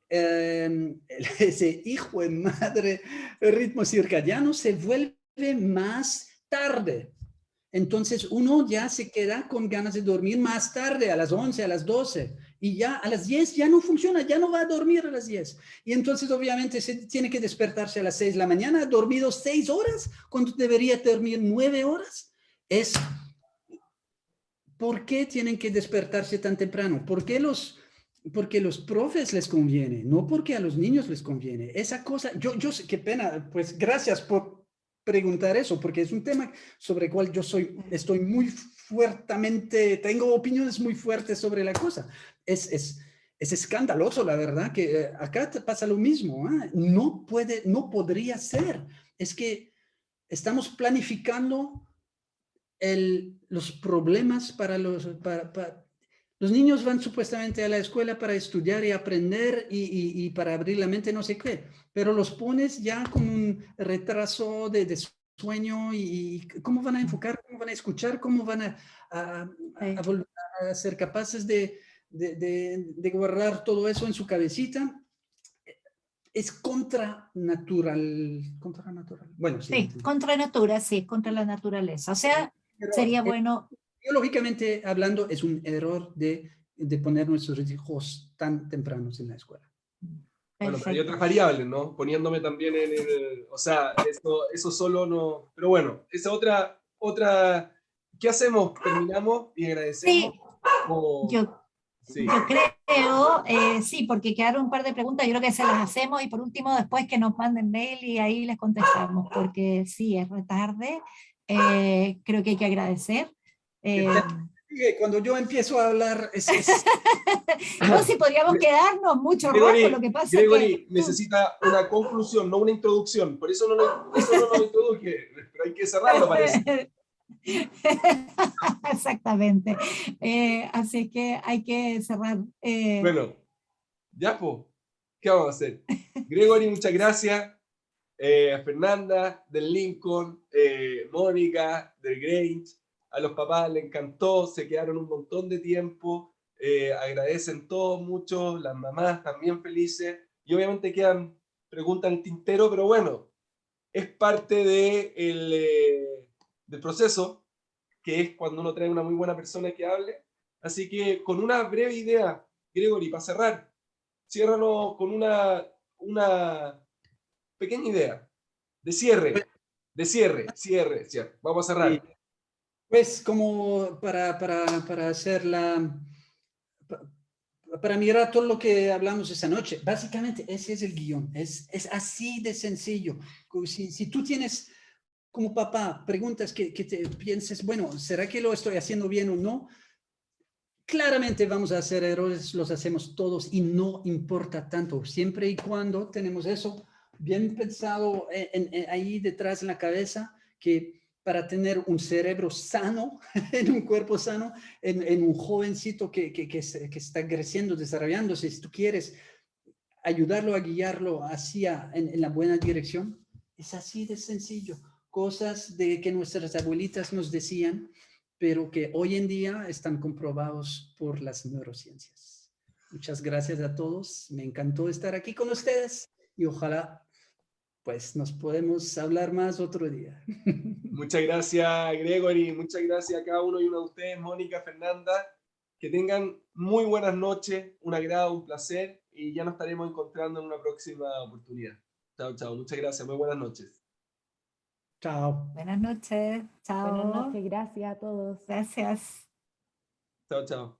Speaker 2: ese hijo de madre ritmo circadiano se vuelve más tarde. Entonces uno ya se queda con ganas de dormir más tarde, a las 11, a las 12, y ya a las 10 ya no funciona, ya no va a dormir a las 10. Y entonces obviamente se tiene que despertarse a las 6 de la mañana, dormido 6 horas, cuando debería dormir 9 horas. ¿Por qué tienen que despertarse tan temprano? Porque los profes les conviene, no porque a los niños les conviene. Esa cosa, yo sé, qué pena, pues gracias por preguntar eso, porque es un tema sobre el cual estoy muy fuertemente, tengo opiniones muy fuertes sobre la cosa. Es escandaloso, la verdad, que acá te pasa lo mismo. ¿Eh? No podría ser. Es que estamos planificando los problemas para los niños van supuestamente a la escuela para estudiar y aprender y para abrir la mente, no sé qué, pero los pones ya con un retraso de sueño y cómo van a enfocar, cómo van a escuchar, cómo van a volver a ser capaces de guardar todo eso en su cabecita. Es contranatural. Bueno, sí.
Speaker 3: Sí, contra natura, sí, contra la naturaleza. O sea, sería bueno.
Speaker 2: Biológicamente hablando, es un error de poner nuestros hijos tan tempranos en la escuela.
Speaker 1: Bueno, pero hay otras variables, ¿no? Poniéndome también o sea, eso solo no... Pero bueno, esa otra... ¿Qué hacemos? ¿Terminamos y agradecemos?
Speaker 3: Sí, yo creo, sí, porque quedaron un par de preguntas, yo creo que se las hacemos y por último después que nos manden mail y ahí les contestamos, porque sí, es retarde, creo que hay que agradecer.
Speaker 2: Cuando yo empiezo a hablar...
Speaker 3: No, si podríamos quedarnos mucho rato, lo que pasa
Speaker 1: Gregory
Speaker 3: es que...
Speaker 1: necesita una conclusión, no una introducción, por eso no lo introduje, pero hay que cerrarlo, parece.
Speaker 3: Exactamente. Así que hay que cerrar.
Speaker 1: Bueno, ya pues, ¿qué vamos a hacer? Gregory, muchas gracias. Fernanda, del Lincoln, Mónica, del Grange, a los papás les encantó, se quedaron un montón de tiempo, agradecen todos mucho, las mamás también felices, y obviamente quedan preguntas en el tintero, pero bueno, es parte del proceso, que es cuando uno trae una muy buena persona que hable. Así que con una breve idea, Gregory, para cerrar, ciérranos con una pequeña idea de cierre. Vamos a cerrar.
Speaker 2: Pues como para hacer para mirar todo lo que hablamos esta noche. Básicamente ese es el guión. Es así de sencillo. Si tú tienes como papá preguntas que te pienses, bueno, ¿será que lo estoy haciendo bien o no? Claramente vamos a hacer errores, los hacemos todos y no importa tanto, siempre y cuando tenemos eso bien pensado ahí detrás en la cabeza, que para tener un cerebro sano, en un cuerpo sano, en un jovencito que está creciendo, desarrollándose. Si tú quieres ayudarlo a guiarlo hacia en la buena dirección, es así de sencillo. Cosas de que nuestras abuelitas nos decían, pero que hoy en día están comprobados por las neurociencias. Muchas gracias a todos. Me encantó estar aquí con ustedes y ojalá pues nos podemos hablar más otro día.
Speaker 1: Muchas gracias, Gregory. Muchas gracias a cada uno y una de ustedes, Mónica, Fernanda. Que tengan muy buenas noches, un agrado, un placer, y ya nos estaremos encontrando en una próxima oportunidad. Chao, chao. Muchas gracias. Muy buenas noches.
Speaker 2: Chao.
Speaker 3: Buenas noches. Chao.
Speaker 5: Buenas noches, gracias a todos.
Speaker 3: Gracias.
Speaker 1: Chao, chao.